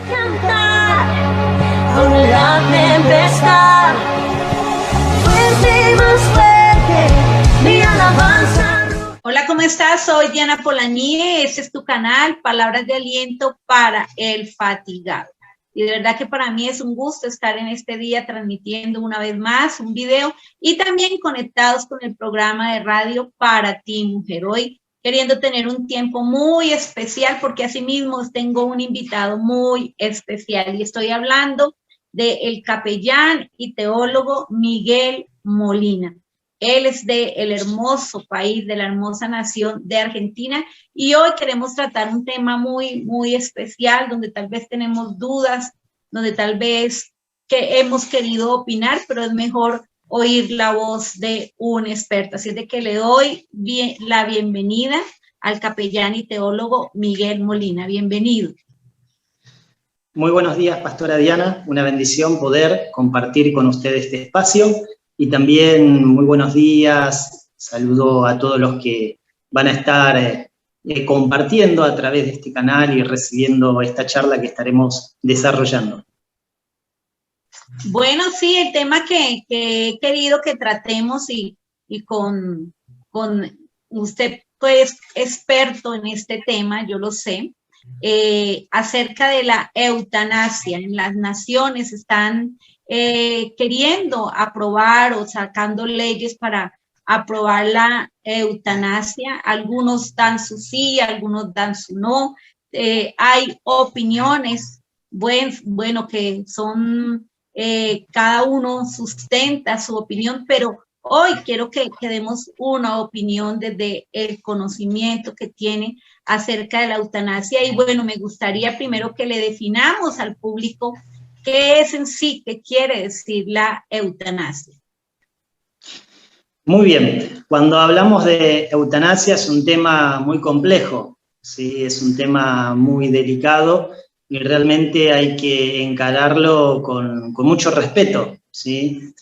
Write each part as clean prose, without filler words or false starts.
cantar con la tempestad. Fuerte, más fuerte, mi alabanza. Hola, ¿cómo estás? Soy Diana Polanyi, este es tu canal, Palabras de Aliento para el Fatigado. Y de verdad que para mí es un gusto estar en este día transmitiendo una vez más un video y también conectados con el programa de radio Para Ti, Mujer. Hoy queriendo tener un tiempo muy especial porque asimismo tengo un invitado muy especial y estoy hablando del capellán y teólogo Miguel Molina. Él es del hermoso país, de la hermosa nación de Argentina, y hoy queremos tratar un tema muy especial, donde tal vez tenemos dudas, donde tal vez que hemos querido opinar, pero es mejor oír la voz de un experto. Así es de que le doy la bienvenida al capellán y teólogo Miguel Molina. Bienvenido. Muy buenos días, Pastora Diana. Una bendición poder compartir con usted este espacio. Y también muy buenos días, saludo a todos los que van a estar compartiendo a través de este canal y recibiendo esta charla que estaremos desarrollando. Bueno, sí, el tema que he querido que tratemos y con usted, pues, experto en este tema, yo lo sé, acerca de la eutanasia. En las naciones están queriendo aprobar o sacando leyes para aprobar la eutanasia. Algunos dan su sí, algunos dan su no. Hay opiniones, bueno, que son, cada uno sustenta su opinión, pero hoy quiero que demos una opinión desde el conocimiento que tiene acerca de la eutanasia. Y bueno, me gustaría primero que le definamos al público ¿qué es en sí? ¿Qué quiere decir la eutanasia? Muy bien. Cuando hablamos de eutanasia es un tema muy complejo, ¿sí? Es un tema muy delicado y realmente hay que encararlo con mucho respeto, ¿sí?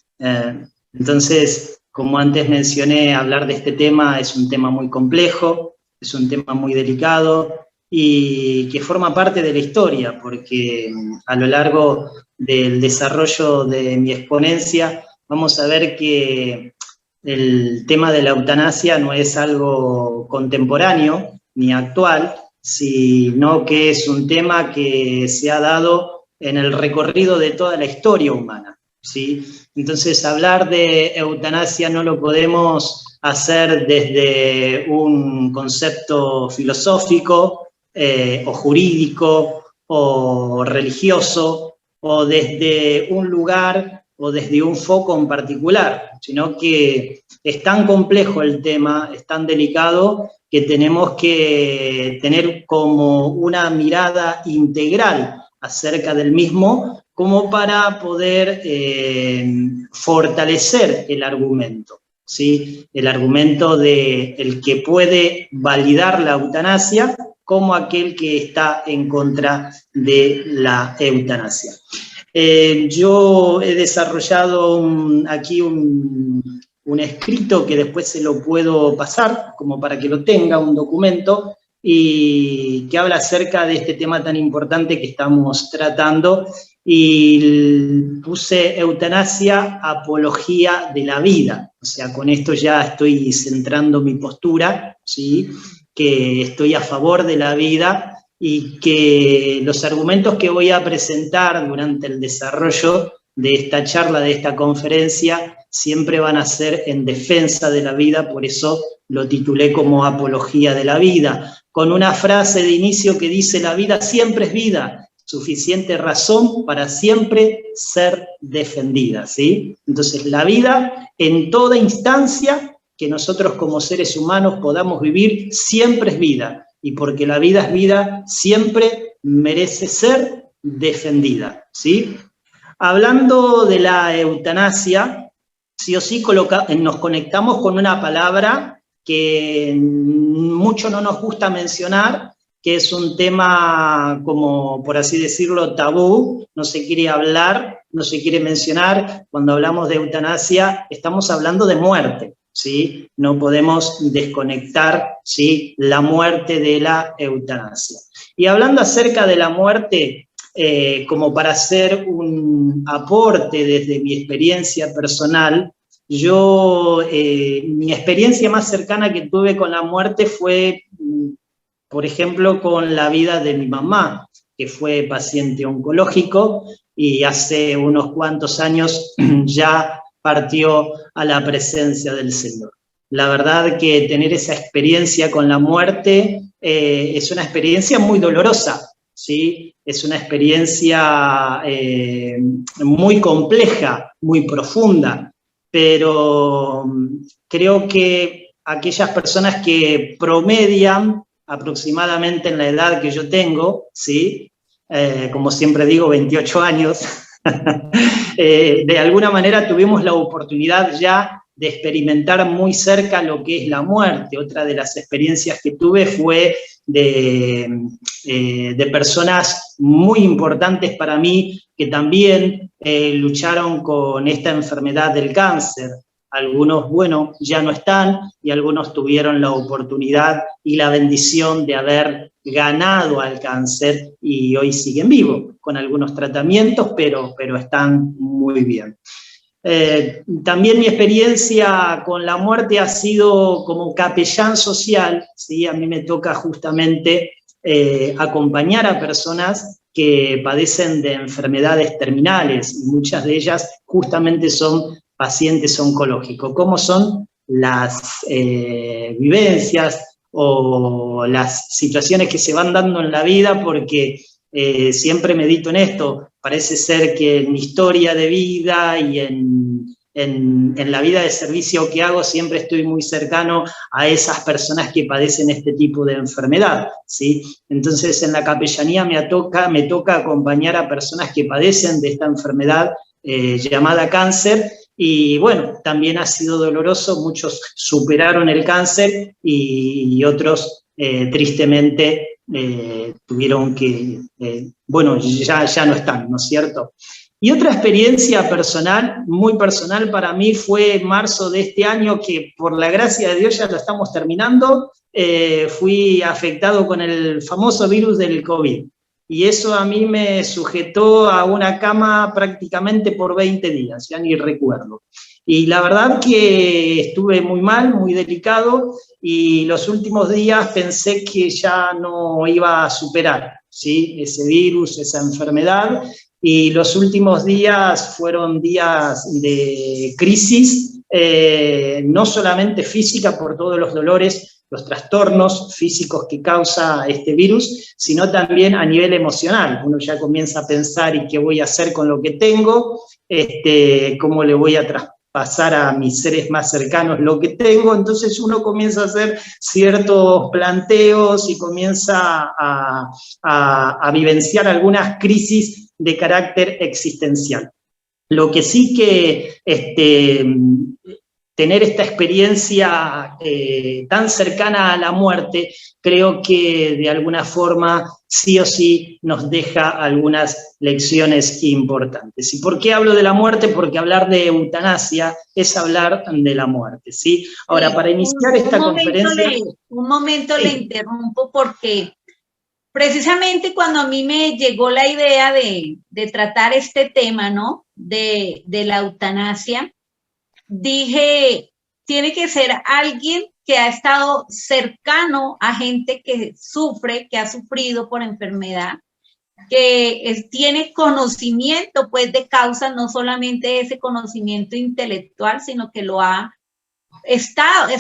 Entonces, como antes mencioné, hablar de este tema es un tema muy complejo, es un tema muy delicado, y que forma parte de la historia, porque a lo largo del desarrollo de mi exponencia vamos a ver que el tema de la eutanasia no es algo contemporáneo ni actual, sino que es un tema que se ha dado en el recorrido de toda la historia humana, ¿sí? Entonces, hablar de eutanasia no lo podemos hacer desde un concepto filosófico, o jurídico, o religioso, o desde un lugar, o desde un foco en particular, sino que es tan complejo el tema, es tan delicado, que tenemos que tener como una mirada integral acerca del mismo, como para poder fortalecer el argumento, ¿sí? El argumento de el que puede validar la eutanasia, como aquel que está en contra de la eutanasia. Yo he desarrollado aquí un escrito que después se lo puedo pasar, como para que lo tenga, un documento, y que habla acerca de este tema tan importante que estamos tratando, y puse eutanasia, apología de la vida. O sea, con esto ya estoy centrando mi postura, ¿sí? Que estoy a favor de la vida y que los argumentos que voy a presentar durante el desarrollo de esta charla, de esta conferencia, siempre van a ser en defensa de la vida, por eso lo titulé como apología de la vida, con una frase de inicio que dice: la vida siempre es vida, suficiente razón para siempre ser defendida, ¿sí? Entonces, la vida en toda instancia que nosotros como seres humanos podamos vivir, siempre es vida, y porque la vida es vida, siempre merece ser defendida, ¿sí? Hablando de la eutanasia, sí o sí nos conectamos con una palabra que mucho no nos gusta mencionar, que es un tema, como por así decirlo, tabú, no se quiere hablar, no se quiere mencionar. Cuando hablamos de eutanasia, estamos hablando de muerte, ¿sí? No podemos desconectar, ¿sí?, la muerte de la eutanasia. Y hablando acerca de la muerte, como para hacer un aporte desde mi experiencia personal, mi experiencia más cercana que tuve con la muerte fue, por ejemplo, con la vida de mi mamá, que fue paciente oncológico y hace unos cuantos años ya partió a la presencia del Señor. La verdad que tener esa experiencia con la muerte es una experiencia muy dolorosa, ¿sí? Es una experiencia muy compleja, muy profunda, pero creo que aquellas personas que promedian aproximadamente en la edad que yo tengo, ¿sí? Como siempre digo, 28 años, de alguna manera tuvimos la oportunidad ya de experimentar muy cerca lo que es la muerte. Otra de las experiencias que tuve fue de personas muy importantes para mí que también lucharon con esta enfermedad del cáncer. Algunos, bueno, ya no están y algunos tuvieron la oportunidad y la bendición de haber ganado al cáncer y hoy siguen vivos, con algunos tratamientos, pero están muy bien. También mi experiencia con la muerte ha sido como capellán social, ¿sí? A mí me toca justamente acompañar a personas que padecen de enfermedades terminales y muchas de ellas justamente son pacientes oncológicos. ¿Cómo son las vivencias o las situaciones que se van dando en la vida? Porque siempre medito en esto, parece ser que en mi historia de vida y en la vida de servicio que hago siempre estoy muy cercano a esas personas que padecen este tipo de enfermedad, ¿sí? Entonces en la capellanía me toca acompañar a personas que padecen de esta enfermedad llamada cáncer. Y bueno, también ha sido doloroso, muchos superaron el cáncer y otros tristemente tuvieron que, bueno, ya no están, ¿no es cierto? Y otra experiencia personal, muy personal para mí, fue en marzo de este año, que por la gracia de Dios ya lo estamos terminando, fui afectado con el famoso virus del COVID. Y eso a mí me sujetó a una cama prácticamente por 20 días, ya ni recuerdo. Y la verdad que estuve muy mal, muy delicado, y los últimos días pensé que ya no iba a superar, ¿sí? Ese virus, esa enfermedad, y los últimos días fueron días de crisis, no solamente física por todos los dolores, los trastornos físicos que causa este virus, sino también a nivel emocional. Uno ya comienza a pensar, ¿y qué voy a hacer con lo que tengo? ¿Cómo le voy a traspasar a mis seres más cercanos lo que tengo? Entonces uno comienza a hacer ciertos planteos y comienza a vivenciar algunas crisis de carácter existencial. Lo que sí que tener esta experiencia tan cercana a la muerte, creo que de alguna forma sí o sí nos deja algunas lecciones importantes. ¿Y por qué hablo de la muerte? Porque hablar de eutanasia es hablar de la muerte, ¿sí? Ahora, para iniciar esta conferencia... Un momento sí. le interrumpo porque precisamente cuando a mí me llegó la idea de tratar este tema, ¿no? De la eutanasia, dije, tiene que ser alguien que ha estado cercano a gente que sufre, que ha sufrido por enfermedad, que tiene conocimiento pues de causa, no solamente ese conocimiento intelectual, sino que lo ha estado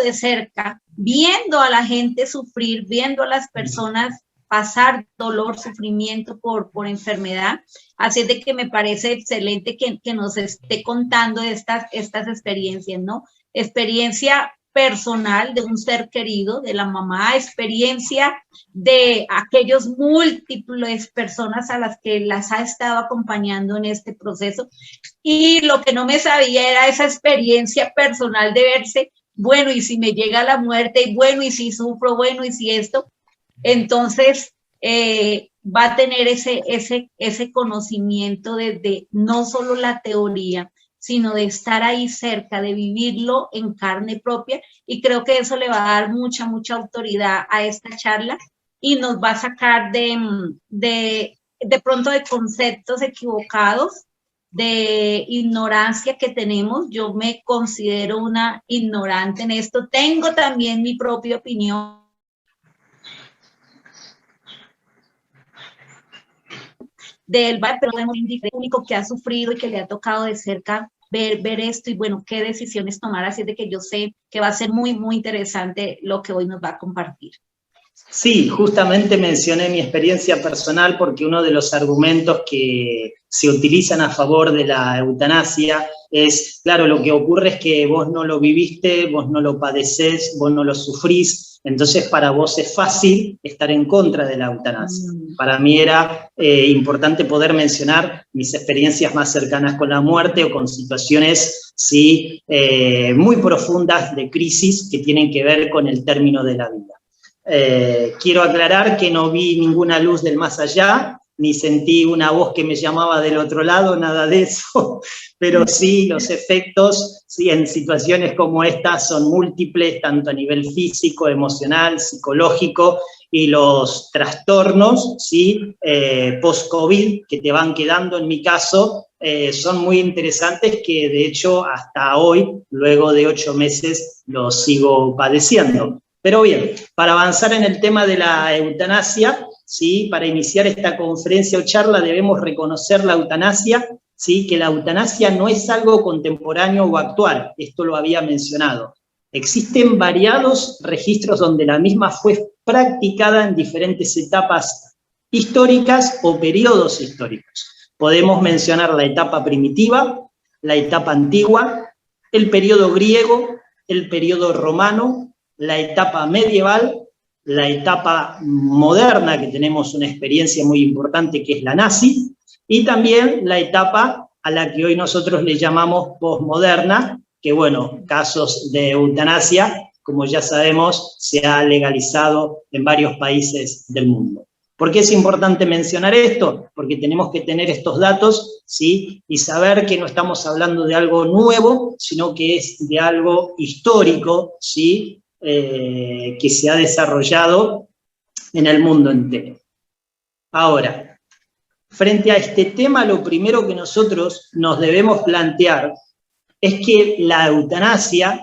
de cerca, viendo a la gente sufrir, viendo a las personas pasar dolor, sufrimiento por enfermedad. Así es de que me parece excelente que nos esté contando estas experiencias, ¿no? Experiencia personal de un ser querido, de la mamá, experiencia de aquellos múltiples personas a las que las ha estado acompañando en este proceso. Y lo que no me sabía era esa experiencia personal de verse, bueno, y si me llega la muerte, y bueno, y si sufro, bueno, y si esto. Entonces, va a tener ese conocimiento de no solo la teoría, sino de estar ahí cerca, de vivirlo en carne propia, y creo que eso le va a dar mucha autoridad a esta charla y nos va a sacar de de pronto de conceptos equivocados, de ignorancia que tenemos. Yo me considero una ignorante en esto. Tengo también mi propia opinión del pero es muy único que ha sufrido y que le ha tocado de cerca ver esto y bueno, qué decisiones tomar. Así de que yo sé que va a ser muy, muy interesante lo que hoy nos va a compartir. Sí, justamente mencioné mi experiencia personal porque uno de los argumentos que se utilizan a favor de la eutanasia es, claro, lo que ocurre es que vos no lo viviste, vos no lo padecés, vos no lo sufrís, entonces para vos es fácil estar en contra de la eutanasia. Para mí era importante poder mencionar mis experiencias más cercanas con la muerte o con situaciones, sí, muy profundas de crisis que tienen que ver con el término de la vida. Quiero aclarar que no vi ninguna luz del más allá, ni sentí una voz que me llamaba del otro lado, nada de eso, pero sí los efectos, sí, en situaciones como esta son múltiples, tanto a nivel físico, emocional, psicológico, y los trastornos, sí, post-COVID que te van quedando, en mi caso, son muy interesantes, que de hecho hasta hoy, luego de 8 meses, los sigo padeciendo. Pero bien, para avanzar en el tema de la eutanasia, ¿sí? Para iniciar esta conferencia o charla debemos reconocer la eutanasia, ¿sí? Que la eutanasia no es algo contemporáneo o actual, esto lo había mencionado. Existen variados registros donde la misma fue practicada en diferentes etapas históricas o periodos históricos. Podemos mencionar la etapa primitiva, la etapa antigua, el periodo griego, el periodo romano, la etapa medieval, la etapa moderna, que tenemos una experiencia muy importante que es la nazi, y también la etapa a la que hoy nosotros le llamamos posmoderna, que bueno, casos de eutanasia, como ya sabemos, se ha legalizado en varios países del mundo. ¿Por qué es importante mencionar esto? Porque tenemos que tener estos datos, ¿sí? Y saber que no estamos hablando de algo nuevo, sino que es de algo histórico, ¿sí? Que se ha desarrollado en el mundo entero. Ahora, frente a este tema, lo primero que nosotros nos debemos plantear es que la eutanasia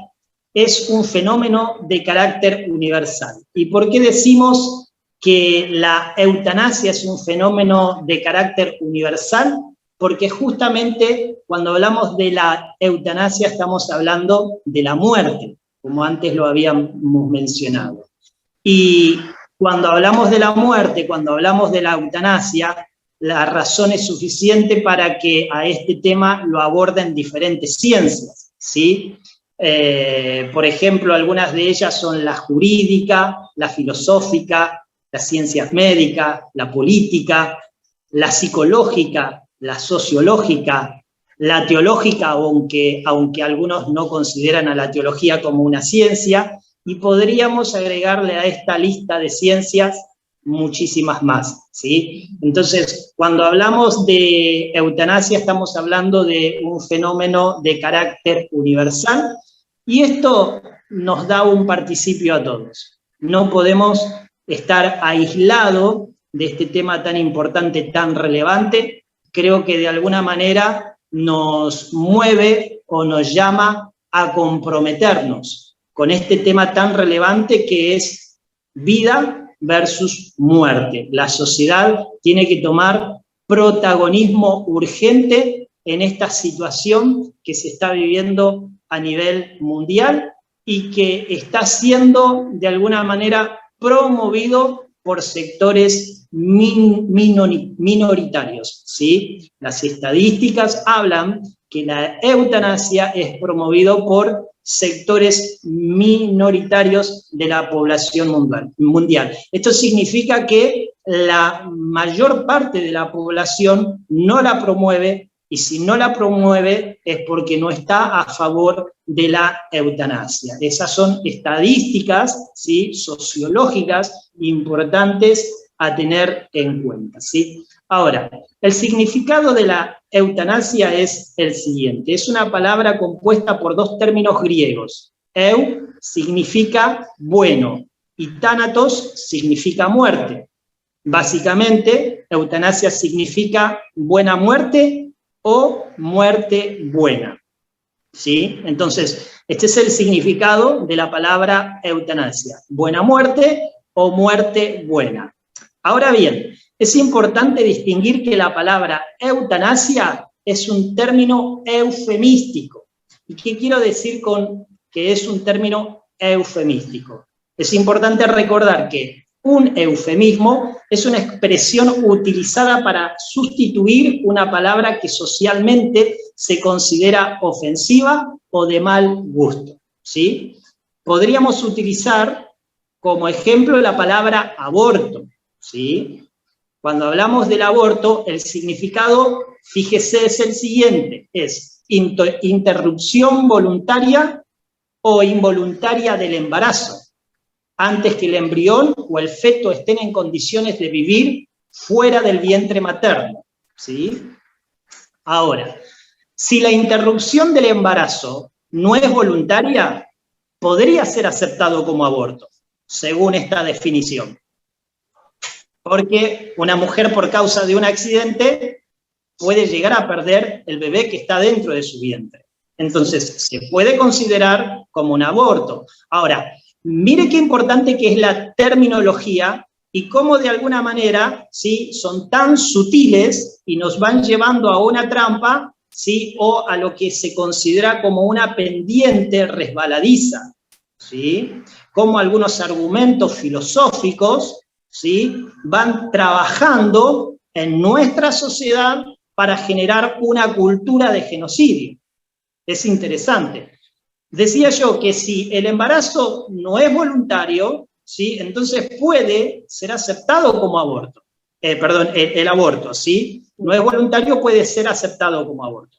es un fenómeno de carácter universal. ¿Y por qué decimos que la eutanasia es un fenómeno de carácter universal? Porque justamente cuando hablamos de la eutanasia estamos hablando de la muerte, como antes lo habíamos mencionado. Y cuando hablamos de la muerte, cuando hablamos de la eutanasia, la razón es suficiente para que a este tema lo aborden diferentes ciencias, ¿sí? Por ejemplo, algunas de ellas son la jurídica, la filosófica, las ciencias médicas, la política, la psicológica, la sociológica, la teológica, aunque algunos no consideran a la teología como una ciencia, y podríamos agregarle a esta lista de ciencias muchísimas más, ¿sí? Entonces, cuando hablamos de eutanasia estamos hablando de un fenómeno de carácter universal, y esto nos da un participio a todos. No podemos estar aislados de este tema tan importante, tan relevante. Creo que de alguna manera nos mueve o nos llama a comprometernos con este tema tan relevante que es vida versus muerte. La sociedad tiene que tomar protagonismo urgente en esta situación que se está viviendo a nivel mundial y que está siendo de alguna manera promovido por sectores minoritarios, ¿sí? Las estadísticas hablan que la eutanasia es promovido por sectores minoritarios de la población mundial. Esto significa que la mayor parte de la población no la promueve, y si no la promueve es porque no está a favor de la eutanasia. Esas son estadísticas, ¿sí? Sociológicas importantes a tener en cuenta, ¿sí? Ahora, el significado de la eutanasia es el siguiente. Es una palabra compuesta por dos términos griegos. Eu significa bueno y thanatos significa muerte. Básicamente, eutanasia significa buena muerte o muerte buena, ¿sí? Entonces, este es el significado de la palabra eutanasia, buena muerte o muerte buena. Ahora bien, es importante distinguir que la palabra eutanasia es un término eufemístico. ¿Y qué quiero decir con que es un término eufemístico? Es importante recordar que un eufemismo es una expresión utilizada para sustituir una palabra que socialmente se considera ofensiva o de mal gusto, ¿sí? Podríamos utilizar como ejemplo la palabra aborto, ¿sí? Cuando hablamos del aborto, el significado, fíjese, es el siguiente, es interrupción voluntaria o involuntaria del embarazo, antes que el embrión o el feto estén en condiciones de vivir fuera del vientre materno, ¿sí? Ahora, si la interrupción del embarazo no es voluntaria, podría ser aceptado como aborto, según esta definición. Porque una mujer por causa de un accidente puede llegar a perder el bebé que está dentro de su vientre. Entonces, se puede considerar como un aborto. Ahora, mire qué importante que es la terminología y cómo de alguna manera, ¿sí?, son tan sutiles y nos van llevando a una trampa, ¿sí?, o a lo que se considera como una pendiente resbaladiza, ¿sí?, como algunos argumentos filosóficos, ¿sí?, van trabajando en nuestra sociedad para generar una cultura de genocidio. Es interesante. Decía yo que si el embarazo no es voluntario, ¿sí?, entonces puede ser aceptado como aborto. El aborto, ¿sí? No es voluntario, puede ser aceptado como aborto.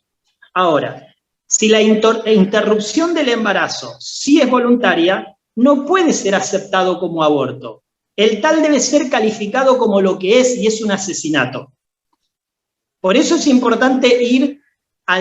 Ahora, si la interrupción del embarazo sí es voluntaria, no puede ser aceptado como aborto. El tal debe ser calificado como lo que es, y es un asesinato. Por eso es importante ir a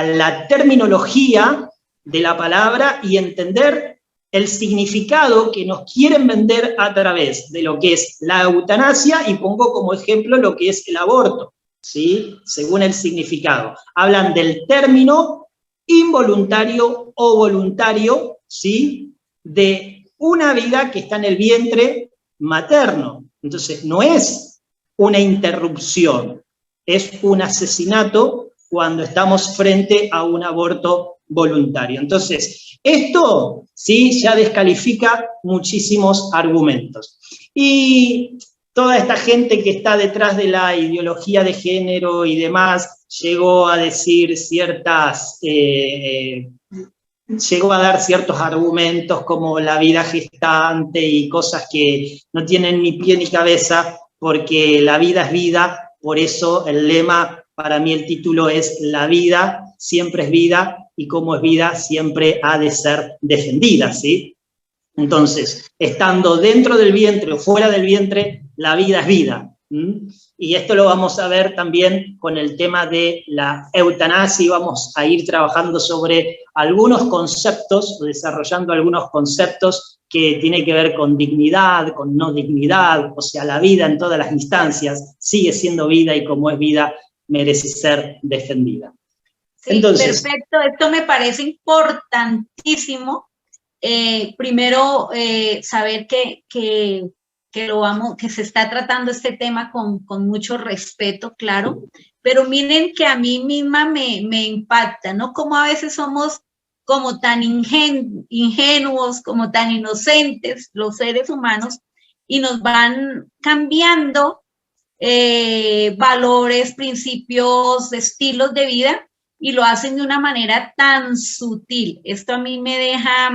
la terminología de la palabra y entender el significado que nos quieren vender a través de lo que es la eutanasia, y pongo como ejemplo lo que es el aborto, ¿sí?, según el significado. Hablan del término involuntario o voluntario, ¿sí?, de una vida que está en el vientre materno. Entonces, no es una interrupción, es un asesinato cuando estamos frente a un aborto voluntario. Entonces, esto sí ya descalifica muchísimos argumentos. Y toda esta gente que está detrás de la ideología de género y demás llegó a decir llegó a dar ciertos argumentos como la vida gestante y cosas que no tienen ni pie ni cabeza, porque la vida es vida. Por eso el lema, para mí el título es La vida siempre es vida, y como es vida siempre ha de ser defendida, ¿sí? Entonces, estando dentro del vientre o fuera del vientre, la vida es vida. Y esto lo vamos a ver también con el tema de la eutanasia, y vamos a ir trabajando sobre algunos conceptos, desarrollando algunos conceptos que tienen que ver con dignidad, con no dignidad, o sea, la vida en todas las instancias sigue siendo vida, y como es vida, merece ser defendida. Sí, entonces, perfecto, esto me parece importantísimo. Primero, saber que se está tratando este tema con mucho respeto, claro, pero miren que a mí misma me impacta, ¿no? Como a veces somos como tan ingenuos, como tan inocentes los seres humanos, y nos van cambiando valores, principios, estilos de vida, y lo hacen de una manera tan sutil. Esto a mí me deja,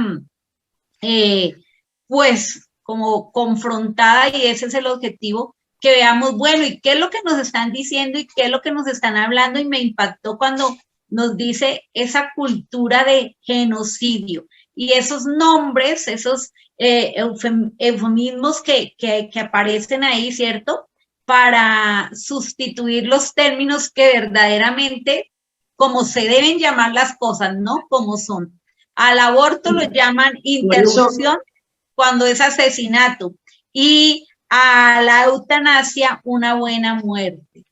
pues, como confrontada, y ese es el objetivo, que veamos, bueno, ¿y qué es lo que nos están diciendo y qué es lo que nos están hablando? Y me impactó cuando nos dice esa cultura de genocidio y esos nombres, esos eufemismos que aparecen ahí, ¿cierto?, para sustituir los términos que verdaderamente, como se deben llamar las cosas, no como son. Al aborto lo llaman interrupción cuando es asesinato, y a la eutanasia una buena muerte.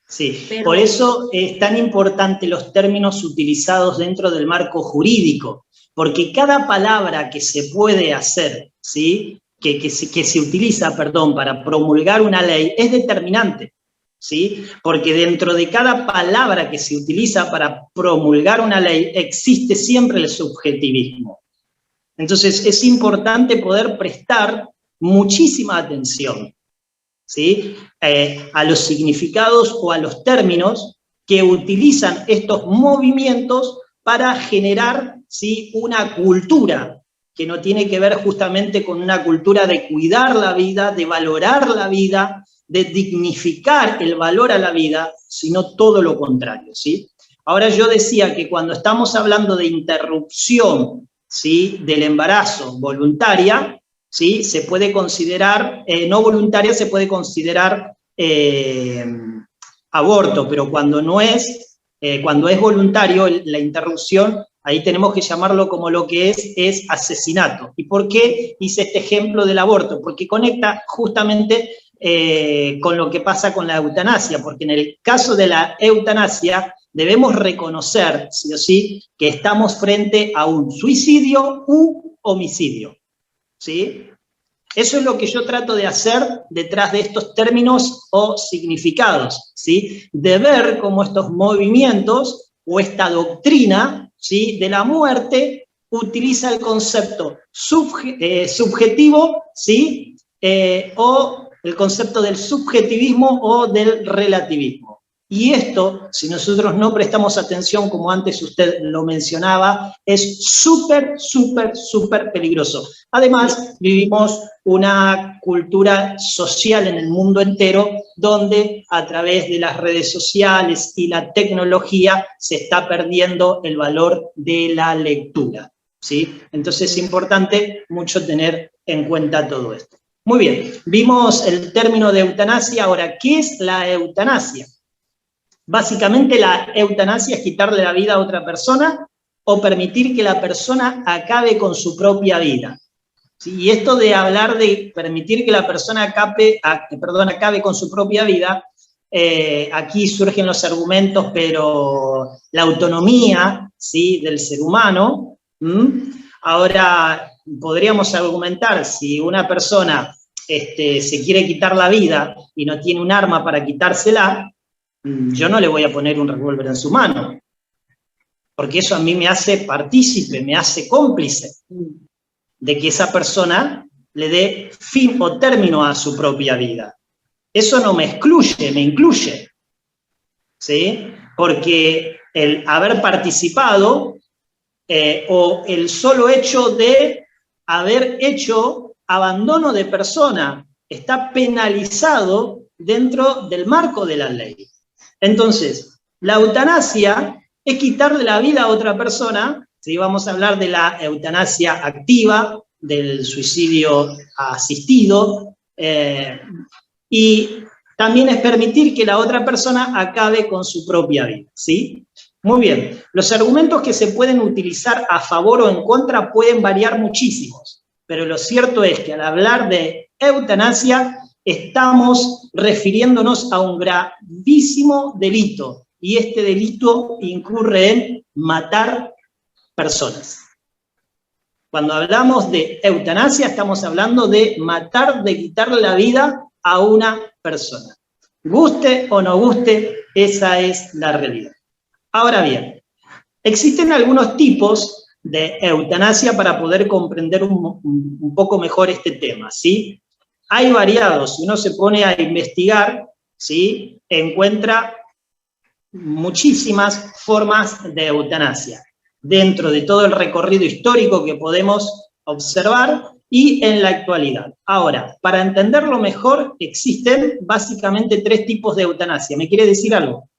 Sí, Pero, por eso es tan importante los términos utilizados dentro del marco jurídico, porque cada palabra que se puede hacer, ¿sí? que se utiliza, perdón, para promulgar una ley, es determinante, ¿sí? Porque dentro de cada palabra que se utiliza para promulgar una ley, existe siempre el subjetivismo. Entonces, es importante poder prestar muchísima atención, ¿sí? A los significados o a los términos que utilizan estos movimientos para generar, ¿sí? Una cultura que no tiene que ver justamente con una cultura de cuidar la vida, de valorar la vida, de dignificar el valor a la vida, sino todo lo contrario, ¿sí? Ahora yo decía que cuando estamos hablando de interrupción, ¿sí? Del embarazo voluntaria, ¿sí? Se puede considerar, no voluntaria, se puede considerar aborto, pero cuando no es, cuando es voluntario la interrupción, ahí tenemos que llamarlo como lo que es asesinato. ¿Y por qué hice este ejemplo del aborto? Porque conecta justamente con lo que pasa con la eutanasia, porque en el caso de la eutanasia debemos reconocer, sí o sí, que estamos frente a un suicidio u homicidio, ¿sí? Eso es lo que yo trato de hacer detrás de estos términos o significados, ¿sí? De ver cómo estos movimientos o esta doctrina, ¿sí? De la muerte utiliza el concepto subjetivo, ¿sí? O el concepto del subjetivismo o del relativismo. Y esto, si nosotros no prestamos atención, como antes usted lo mencionaba, es súper, súper, súper peligroso. Además, vivimos una cultura social en el mundo entero donde a través de las redes sociales y la tecnología se está perdiendo el valor de la lectura, ¿sí? Entonces es importante mucho tener en cuenta todo esto. Muy bien, vimos el término de eutanasia. Ahora, ¿qué es la eutanasia? Básicamente la eutanasia es quitarle la vida a otra persona o permitir que la persona acabe con su propia vida. ¿Sí? Y esto de hablar de permitir que la persona acabe con su propia vida, aquí surgen los argumentos, pero la autonomía, ¿sí? Del ser humano. Ahora, podríamos argumentar, si una persona se quiere quitar la vida y no tiene un arma para quitársela, yo no le voy a poner un revólver en su mano, porque eso a mí me hace partícipe, me hace cómplice de que esa persona le dé fin o término a su propia vida. Eso no me excluye, me incluye, ¿sí? Porque el haber participado o el solo hecho de haber hecho abandono de persona está penalizado dentro del marco de la ley. Entonces, la eutanasia es quitarle la vida a otra persona, ¿sí? Vamos a hablar de la eutanasia activa, del suicidio asistido, y también es permitir que la otra persona acabe con su propia vida, ¿sí? Muy bien, los argumentos que se pueden utilizar a favor o en contra pueden variar muchísimos, pero lo cierto es que al hablar de eutanasia estamos refiriéndonos a un gravísimo delito, y este delito incurre en matar personas. Cuando hablamos de eutanasia estamos hablando de matar, de quitarle la vida a una persona. Guste o no guste, esa es la realidad. Ahora bien, existen algunos tipos de eutanasia para poder comprender un poco mejor este tema, ¿sí? Hay variados, si uno se pone a investigar, ¿sí? Encuentra muchísimas formas de eutanasia, dentro de todo el recorrido histórico que podemos observar y en la actualidad. Ahora, para entenderlo mejor, existen básicamente 3 tipos de eutanasia. ¿Me quiere decir algo?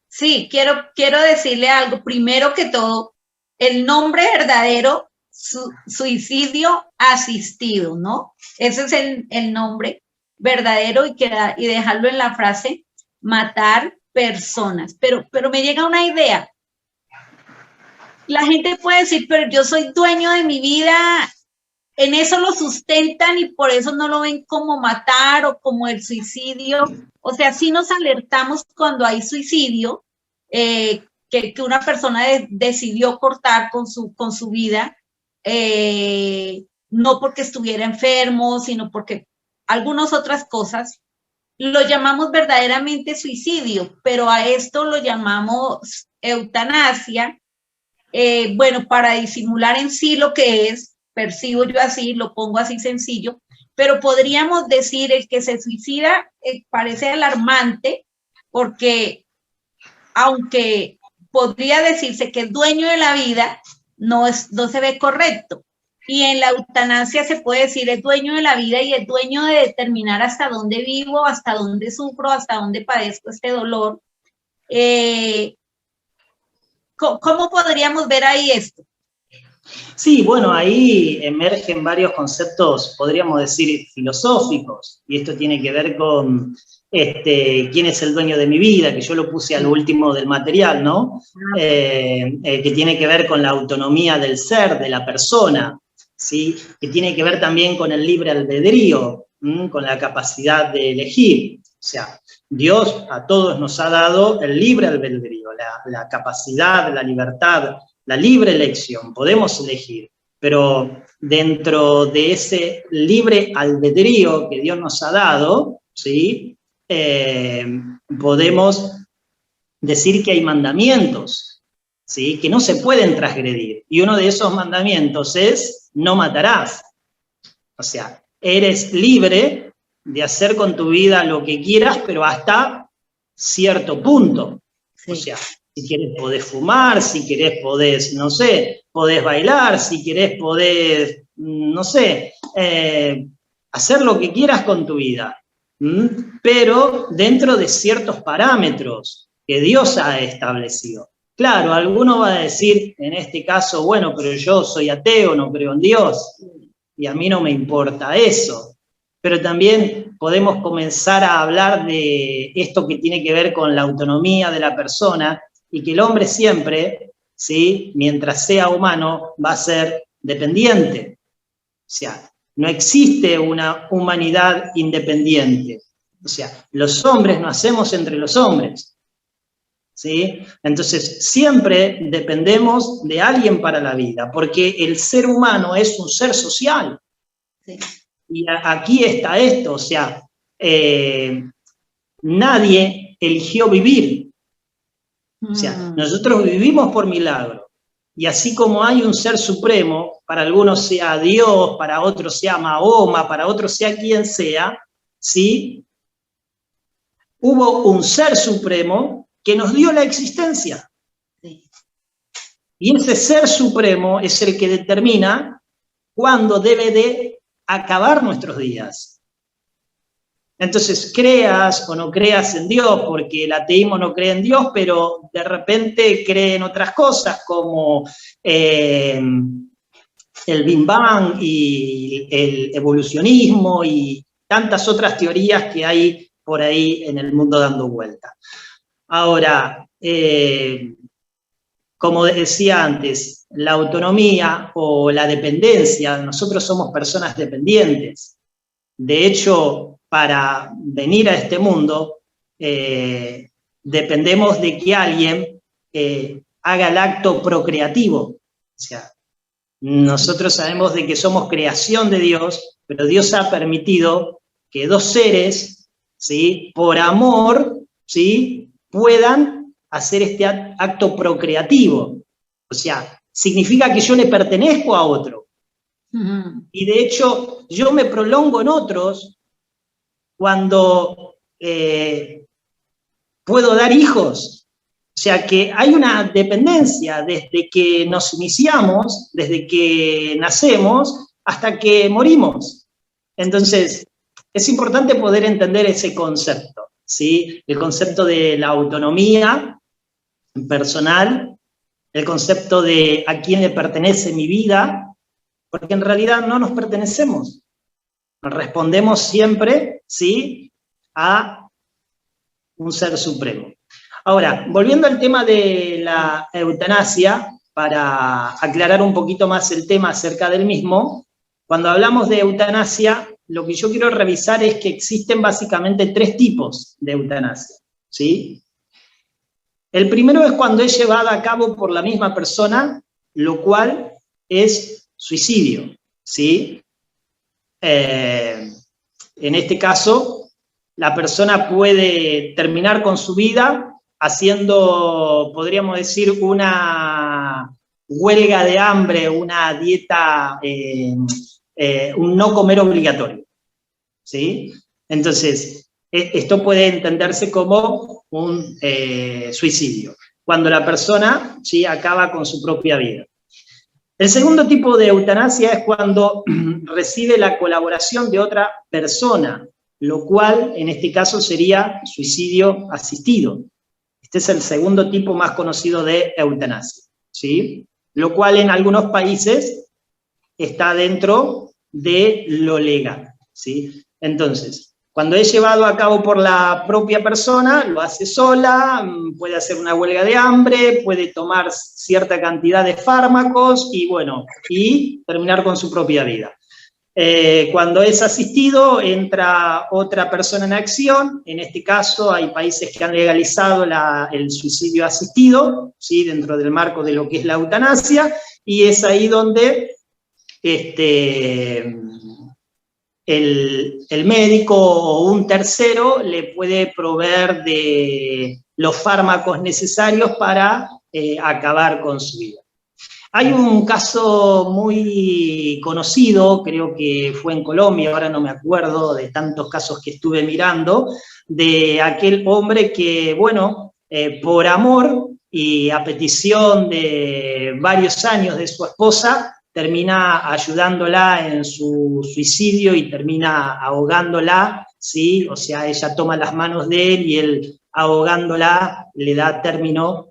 Sí, quiero decirle algo. Primero que todo, el nombre verdadero, suicidio asistido, ¿no? Ese es el nombre verdadero y dejarlo en la frase, matar personas. Pero me llega una idea. La gente puede decir, pero yo soy dueño de mi vida en eso lo sustentan y por eso no lo ven como matar o como el suicidio. O sea, sí nos alertamos cuando hay suicidio, que una persona decidió cortar con su vida, no porque estuviera enfermo, sino porque algunas otras cosas. Lo llamamos verdaderamente suicidio, pero a esto lo llamamos eutanasia. Bueno, para disimular en sí lo que es, percibo yo así, lo pongo así sencillo, pero podríamos decir el que se suicida parece alarmante porque aunque podría decirse que es dueño de la vida, no se ve correcto. Y en la eutanasia se puede decir es dueño de la vida y es dueño de determinar hasta dónde vivo, hasta dónde sufro, hasta dónde padezco este dolor. ¿Cómo podríamos ver ahí esto? Sí, bueno, ahí emergen varios conceptos, podríamos decir, filosóficos, y esto tiene que ver con quién es el dueño de mi vida, que yo lo puse al último del material, ¿no? Que tiene que ver con la autonomía del ser, de la persona, ¿sí? Que tiene que ver también con el libre albedrío, con la capacidad de elegir. O sea, Dios a todos nos ha dado el libre albedrío, la capacidad, la libertad, la libre elección, podemos elegir, pero dentro de ese libre albedrío que Dios nos ha dado, ¿sí? Podemos decir que hay mandamientos, ¿sí? Que no se pueden transgredir, y uno de esos mandamientos es no matarás. O sea, eres libre de hacer con tu vida lo que quieras, pero hasta cierto punto. Sí. O sea, si querés podés fumar, si querés podés, no sé, podés bailar, si querés podés, no sé, hacer lo que quieras con tu vida, pero dentro de ciertos parámetros que Dios ha establecido. Claro, alguno va a decir, en este caso, bueno, pero yo soy ateo, no creo en Dios, y a mí no me importa eso. Pero también podemos comenzar a hablar de esto que tiene que ver con la autonomía de la persona, y que el hombre siempre, ¿sí? Mientras sea humano, va a ser dependiente. O sea, no existe una humanidad independiente. O sea, los hombres nacemos entre los hombres, ¿sí? Entonces, siempre dependemos de alguien para la vida, porque el ser humano es un ser social. Sí. Y aquí está esto, o sea, nadie eligió vivir. O sea, nosotros vivimos por milagro, y así como hay un ser supremo, para algunos sea Dios, para otros sea Mahoma, para otros sea quien sea, ¿sí? Hubo un ser supremo que nos dio la existencia. Sí. Y ese ser supremo es el que determina cuándo debe de acabar nuestros días. Entonces, creas o no creas en Dios, porque el ateísmo no cree en Dios, pero de repente cree en otras cosas, como el Big Bang y el evolucionismo y tantas otras teorías que hay por ahí en el mundo dando vuelta. Ahora, como decía antes, la autonomía o la dependencia, nosotros somos personas dependientes. De hecho, para venir a este mundo, dependemos de que alguien haga el acto procreativo. O sea, nosotros sabemos de que somos creación de Dios, pero Dios ha permitido que dos seres, ¿sí? Por amor, ¿sí? Puedan hacer este acto procreativo. O sea, significa que yo le pertenezco a otro. Y de hecho, yo me prolongo en otros cuando puedo dar hijos. O sea que hay una dependencia desde que nos iniciamos, desde que nacemos, hasta que morimos. Entonces, es importante poder entender ese concepto, ¿sí? El concepto de la autonomía personal, el concepto de a quién le pertenece mi vida, porque en realidad no nos pertenecemos. Respondemos siempre, ¿sí? A un ser supremo. Ahora, volviendo al tema de la eutanasia, para aclarar un poquito más el tema acerca del mismo, cuando hablamos de eutanasia, lo que yo quiero revisar es que existen básicamente 3 tipos de eutanasia, ¿sí? El primero es cuando es llevada a cabo por la misma persona, lo cual es suicidio, ¿sí? En este caso, la persona puede terminar con su vida haciendo, podríamos decir, una huelga de hambre, una dieta, un no comer obligatorio, ¿sí? Entonces, esto puede entenderse como un suicidio, cuando la persona, ¿sí?, acaba con su propia vida. El segundo tipo de eutanasia es cuando recibe la colaboración de otra persona, lo cual en este caso sería suicidio asistido. Este es el segundo tipo más conocido de eutanasia, ¿sí? Lo cual en algunos países está dentro de lo legal, ¿sí? Entonces, cuando es llevado a cabo por la propia persona, lo hace sola, puede hacer una huelga de hambre, puede tomar cierta cantidad de fármacos y, bueno, y terminar con su propia vida. Cuando es asistido, entra otra persona en acción. En este caso, hay países que han legalizado el suicidio asistido, ¿sí?, dentro del marco de lo que es la eutanasia, y es ahí donde el médico o un tercero le puede proveer de los fármacos necesarios para acabar con su vida. Hay un caso muy conocido, creo que fue en Colombia, ahora no me acuerdo de tantos casos que estuve mirando, de aquel hombre que, bueno, por amor y a petición de varios años de su esposa, termina ayudándola en su suicidio y termina ahogándola, ¿sí? O sea, ella toma las manos de él y él, ahogándola, le da término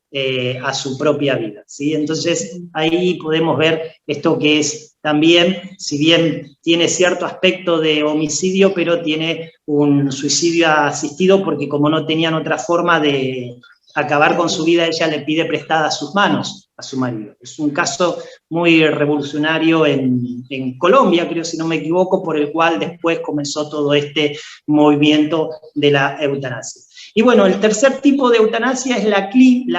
a su propia vida, ¿sí? Entonces, ahí podemos ver esto que es también, si bien tiene cierto aspecto de homicidio, pero tiene un suicidio asistido, porque como no tenían otra forma de acabar con su vida, ella le pide prestadas sus manos a su marido. Es un caso muy revolucionario en Colombia, creo, si no me equivoco, por el cual después comenzó todo este movimiento de la eutanasia. Y bueno, el tercer tipo de eutanasia es la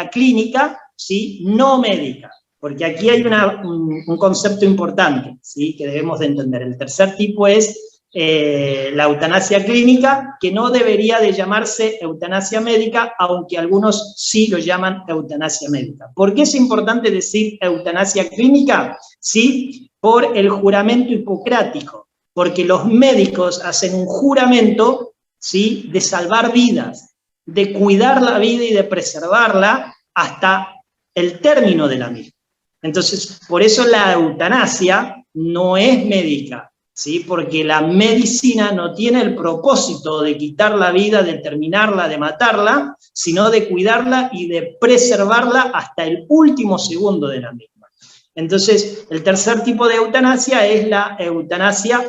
clínica, ¿sí?, no médica, porque aquí hay un concepto importante, ¿sí?, que debemos de entender. El tercer tipo es la eutanasia clínica, que no debería de llamarse eutanasia médica, aunque algunos sí lo llaman eutanasia médica. ¿Por qué es importante decir eutanasia clínica? Sí, por el juramento hipocrático, porque los médicos hacen un juramento, ¿sí?, de salvar vidas, de cuidar la vida y de preservarla hasta el término de la misma. Entonces, por eso la eutanasia no es médica, ¿sí?, porque la medicina no tiene el propósito de quitar la vida, de terminarla, de matarla, sino de cuidarla y de preservarla hasta el último segundo de la misma. Entonces, el tercer tipo de eutanasia es la eutanasia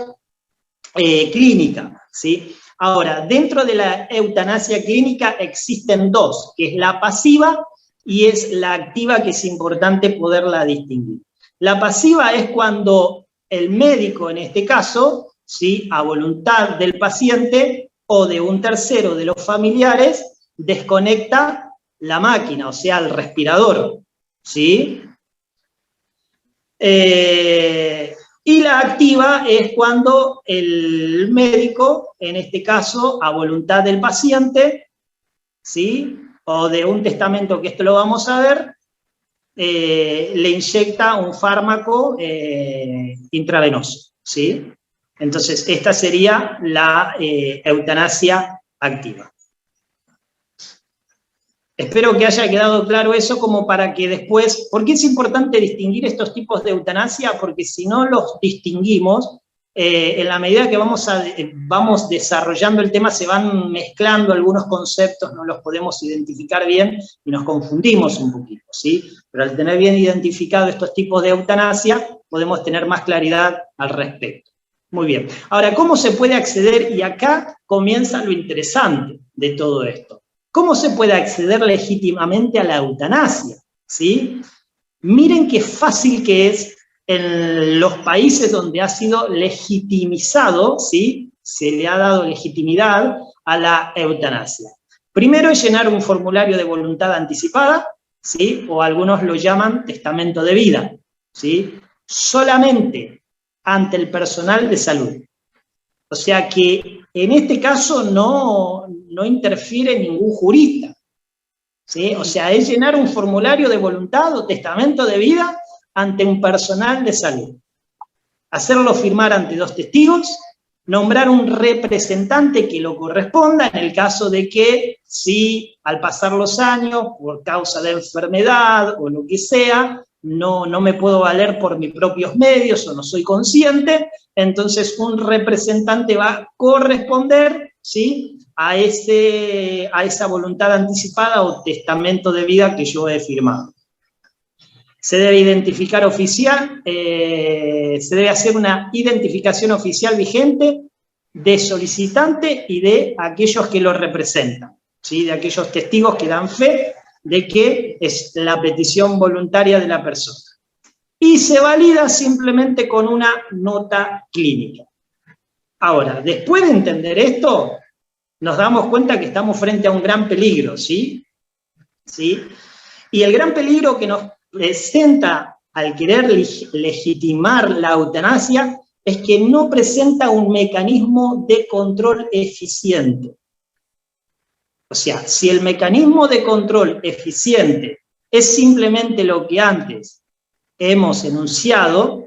clínica, ¿sí? Ahora, dentro de la eutanasia clínica existen 2, que es la pasiva y es la activa, que es importante poderla distinguir. La pasiva es cuando el médico, en este caso, ¿sí?, a voluntad del paciente o de un tercero de los familiares, desconecta la máquina, o sea, el respirador, ¿sí? Y la activa es cuando el médico, en este caso, a voluntad del paciente, ¿sí?, o de un testamento, que esto lo vamos a ver, le inyecta un fármaco intravenoso, ¿sí? Entonces, esta sería la eutanasia activa. Espero que haya quedado claro eso, como para que después... ¿Por qué es importante distinguir estos tipos de eutanasia? Porque si no los distinguimos, en la medida que vamos desarrollando el tema, se van mezclando algunos conceptos, no los podemos identificar bien y nos confundimos un poquito, ¿sí? Pero al tener bien identificado estos tipos de eutanasia, podemos tener más claridad al respecto. Muy bien. Ahora, ¿cómo se puede acceder? Y acá comienza lo interesante de todo esto. ¿Cómo se puede acceder legítimamente a la eutanasia? ¿Sí? Miren qué fácil que es en los países donde ha sido legitimizado, ¿sí? Se le ha dado legitimidad a la eutanasia. Primero es llenar un formulario de voluntad anticipada, ¿sí? O algunos lo llaman testamento de vida, ¿sí? Solamente ante el personal de salud. O sea que en este caso no interfiere ningún jurista, ¿sí? O sea, es llenar un formulario de voluntad o testamento de vida ante un personal de salud. Hacerlo firmar ante 2 testigos, nombrar un representante que lo corresponda en el caso de que si al pasar los años, por causa de enfermedad o lo que sea, no me puedo valer por mis propios medios o no soy consciente, entonces un representante va a corresponder, ¿sí? a esa voluntad anticipada o testamento de vida que yo he firmado. Se debe identificar se debe hacer una identificación oficial vigente de solicitante y de aquellos que lo representan, ¿sí? De aquellos testigos que dan fe de que es la petición voluntaria de la persona. Y se valida simplemente con una nota clínica. Ahora, después de entender esto, nos damos cuenta que estamos frente a un gran peligro, ¿sí? ¿Sí? Y el gran peligro que nos presenta al querer legitimar la eutanasia es que no presenta un mecanismo de control eficiente. O sea, si el mecanismo de control eficiente es simplemente lo que antes hemos enunciado,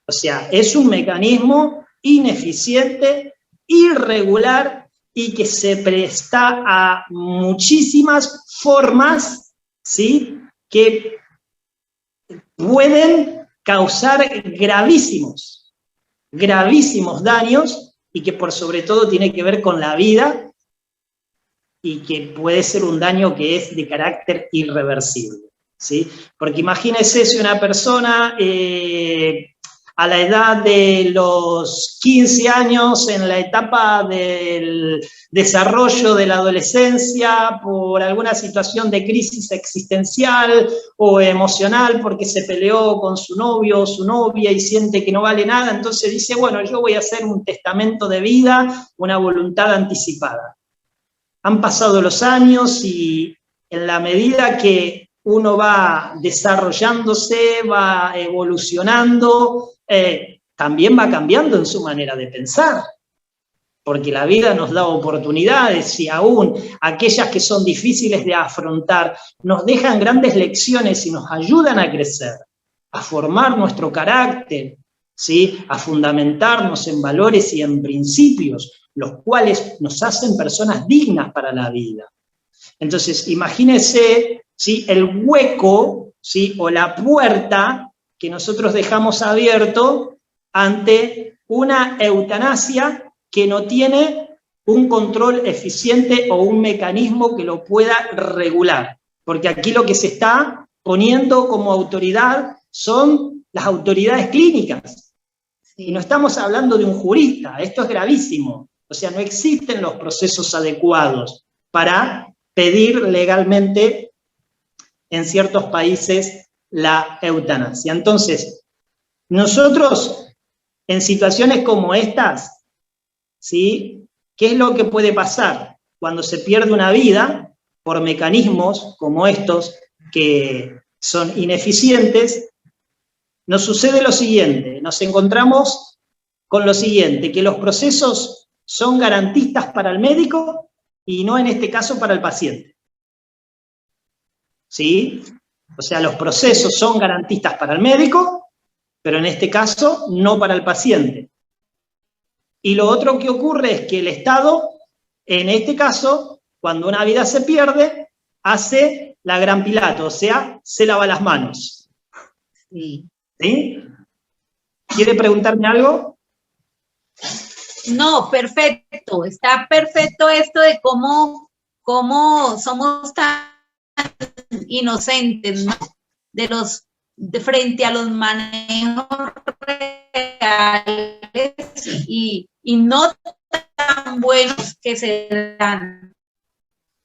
o sea, es un mecanismo ineficiente, irregular y que se presta a muchísimas formas, ¿sí? Que pueden causar gravísimos daños y que por sobre todo tiene que ver con la vida y que puede ser un daño que es de carácter irreversible, ¿sí? Porque imagínese si una persona a la edad de los 15 años, en la etapa del desarrollo de la adolescencia, por alguna situación de crisis existencial o emocional, porque se peleó con su novio o su novia y siente que no vale nada, entonces dice, bueno, yo voy a hacer un testamento de vida, una voluntad anticipada. Han pasado los años y en la medida que uno va desarrollándose, va evolucionando, también va cambiando en su manera de pensar, porque la vida nos da oportunidades y aún aquellas que son difíciles de afrontar nos dejan grandes lecciones y nos ayudan a crecer, a formar nuestro carácter, ¿sí? A fundamentarnos en valores y en principios, los cuales nos hacen personas dignas para la vida. Entonces, imagínense, ¿sí? El hueco, ¿sí? O la puerta que nosotros dejamos abierto ante una eutanasia que no tiene un control eficiente o un mecanismo que lo pueda regular. Porque aquí lo que se está poniendo como autoridad son las autoridades clínicas. Sí. Y no estamos hablando de un jurista, esto es gravísimo. O sea, no existen los procesos adecuados para pedir legalmente en ciertos países la eutanasia. Entonces, nosotros en situaciones como estas, ¿sí? ¿Qué es lo que puede pasar cuando se pierde una vida por mecanismos como estos que son ineficientes? Nos sucede lo siguiente, nos encontramos con lo siguiente, que los procesos son garantistas para el médico y no en este caso para el paciente. ¿Sí? O sea, los procesos son garantistas para el médico, pero en este caso no para el paciente. Y lo otro que ocurre es que el Estado, en este caso, cuando una vida se pierde, hace la gran Pilato, o sea, se lava las manos. Sí. ¿Sí? ¿Quiere preguntarme algo? No, perfecto. Está perfecto esto de cómo somos tan inocentes, ¿no? Frente a los manejos reales y no tan buenos que se dan.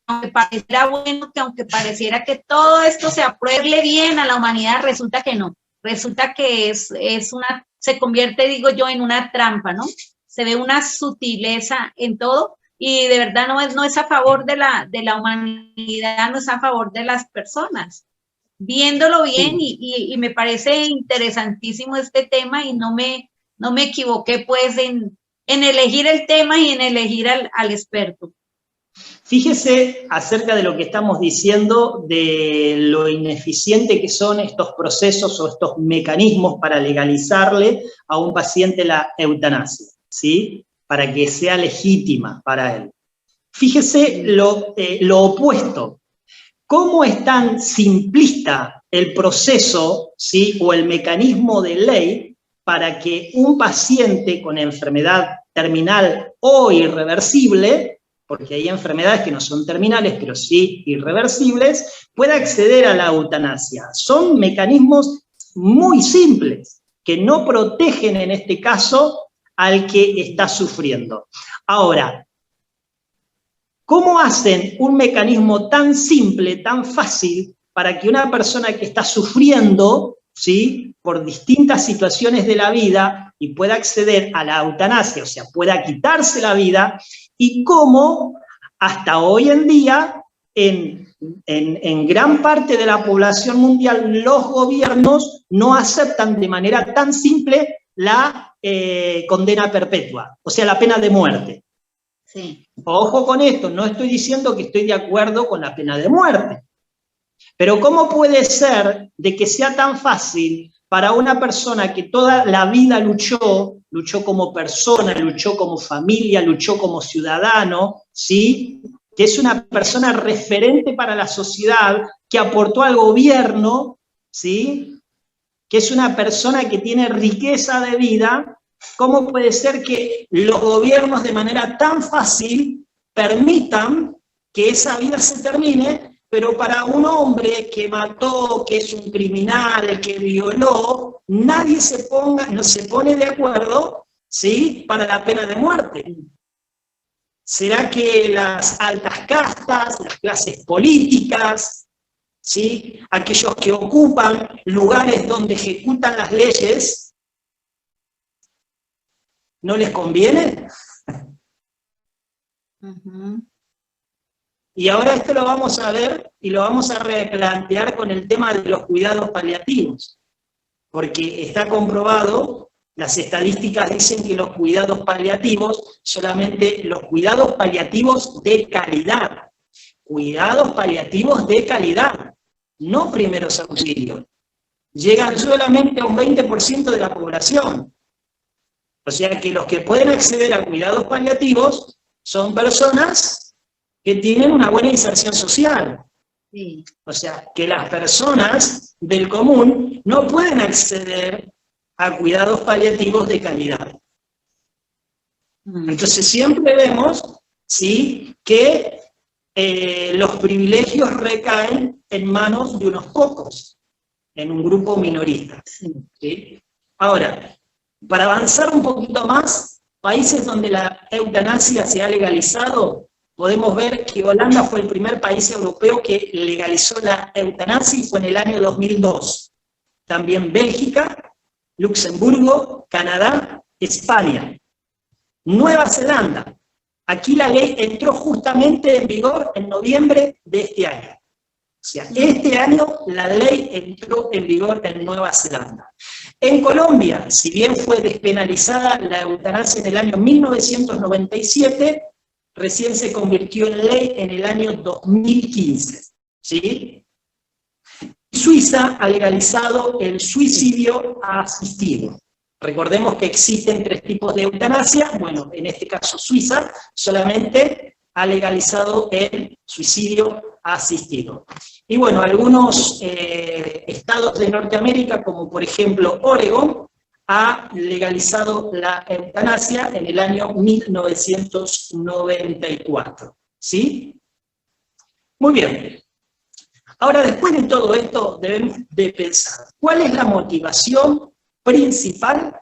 Aunque pareciera bueno, que aunque pareciera que todo esto se apruebe bien a la humanidad, resulta que no. resulta que se convierte, digo yo, en una trampa, ¿no? Se ve una sutileza en todo y de verdad no es a favor de la humanidad, no es a favor de las personas. Viéndolo bien y me parece interesantísimo este tema y no me equivoqué pues en elegir el tema y en elegir al experto. Fíjese acerca de lo que estamos diciendo, de lo ineficiente que son estos procesos o estos mecanismos para legalizarle a un paciente la eutanasia, ¿sí? Para que sea legítima para él. Fíjese lo opuesto. ¿Cómo es tan simplista el proceso, ¿sí? O el mecanismo de ley para que un paciente con enfermedad terminal o irreversible, porque hay enfermedades que no son terminales, pero sí irreversibles, pueda acceder a la eutanasia? Son mecanismos muy simples, que no protegen en este caso al que está sufriendo. Ahora, ¿cómo hacen un mecanismo tan simple, tan fácil, para que una persona que está sufriendo, ¿sí?, por distintas situaciones de la vida y pueda acceder a la eutanasia, o sea, pueda quitarse la vida, y cómo hasta hoy en día, en gran parte de la población mundial, los gobiernos no aceptan de manera tan simple la condena perpetua, o sea, la pena de muerte? Sí. Ojo con esto, no estoy diciendo que estoy de acuerdo con la pena de muerte, pero ¿cómo puede ser de que sea tan fácil para una persona que toda la vida luchó como persona, luchó como familia, luchó como ciudadano, ¿sí?, que es una persona referente para la sociedad, que aportó al gobierno, ¿sí?, que es una persona que tiene riqueza de vida? ¿Cómo puede ser que los gobiernos de manera tan fácil permitan que esa vida se termine, pero para un hombre que mató, que es un criminal, que violó, nadie no se pone de acuerdo, ¿sí?, para la pena de muerte? ¿Será que las altas castas, las clases políticas, ¿sí?, aquellos que ocupan lugares donde ejecutan las leyes, no les conviene? Y ahora esto lo vamos a ver y lo vamos a replantear con el tema de los cuidados paliativos, porque está comprobado, las estadísticas dicen que los cuidados paliativos, solamente los cuidados paliativos de calidad, no primeros auxilios, llegan solamente a un 20% de la población. O sea que los que pueden acceder a cuidados paliativos son personas que tienen una buena inserción social. Sí. O sea, que las personas del común no pueden acceder a cuidados paliativos de calidad. Entonces siempre vemos, ¿sí?, que los privilegios recaen en manos de unos pocos, en un grupo minorista. ¿Sí? Ahora, para avanzar un poquito más, países donde la eutanasia se ha legalizado, podemos ver que Holanda fue el primer país europeo que legalizó la eutanasia y fue en el año 2002. También Bélgica, Luxemburgo, Canadá, España. Nueva Zelanda. Aquí la ley entró justamente en vigor en noviembre de este año. O sea, este año la ley entró en vigor en Nueva Zelanda. En Colombia, si bien fue despenalizada la eutanasia en el año 1997, recién se convirtió en ley en el año 2015. ¿Sí? Suiza ha legalizado el suicidio asistido. Recordemos que existen 3 tipos de eutanasia. Bueno, en este caso Suiza solamente ha legalizado el suicidio asistido. Y bueno, algunos estados de Norteamérica, como por ejemplo Oregon, ha legalizado la eutanasia en el año 1994. ¿Sí? Muy bien. Ahora, después de todo esto, debemos de pensar, ¿cuál es la motivación principal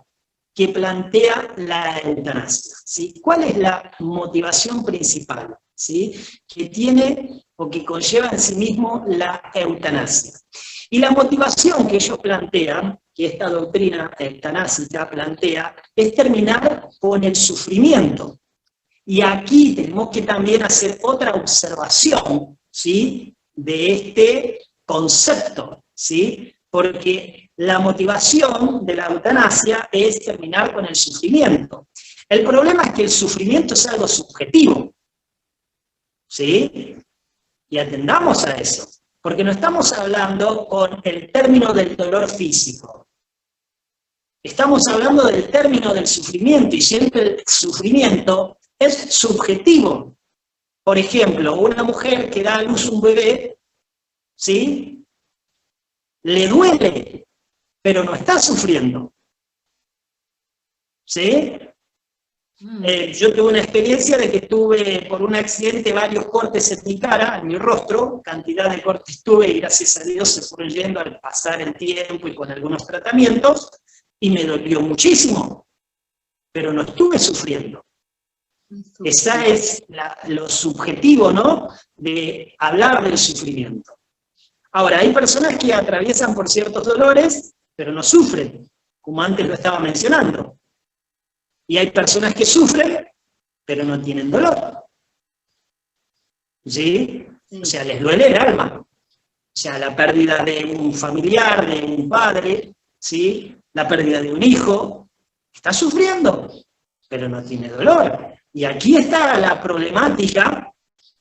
que plantea la eutanasia? ¿Sí? ¿Cuál es la motivación principal, ¿sí?, que tiene o que conlleva en sí mismo la eutanasia? Y la motivación que ellos plantean que esta doctrina eutanásica plantea es terminar con el sufrimiento. Y aquí tenemos que también hacer otra observación, ¿sí?, de este concepto, ¿sí?, porque la motivación de la eutanasia es terminar con el sufrimiento. El problema es que el sufrimiento es algo subjetivo, ¿sí? Y atendamos a eso, porque no estamos hablando con el término del dolor físico. Estamos hablando del término del sufrimiento, y siempre el sufrimiento es subjetivo. Por ejemplo, una mujer que da a luz un bebé, ¿sí?, le duele, pero no está sufriendo. ¿Sí? Yo tuve una experiencia de que tuve por un accidente varios cortes en mi cara, en mi rostro, cantidad de cortes tuve y gracias a Dios se fueron yendo al pasar el tiempo y con algunos tratamientos, y me dolió muchísimo, pero no estuve sufriendo. Esa es lo subjetivo, ¿no?, de hablar del sufrimiento. Ahora, hay personas que atraviesan por ciertos dolores, pero no sufren, como antes lo estaba mencionando. Y hay personas que sufren, pero no tienen dolor. ¿Sí? O sea, les duele el alma. O sea, la pérdida de un familiar, de un padre, ¿sí?, la pérdida de un hijo, está sufriendo, pero no tiene dolor. Y aquí está la problemática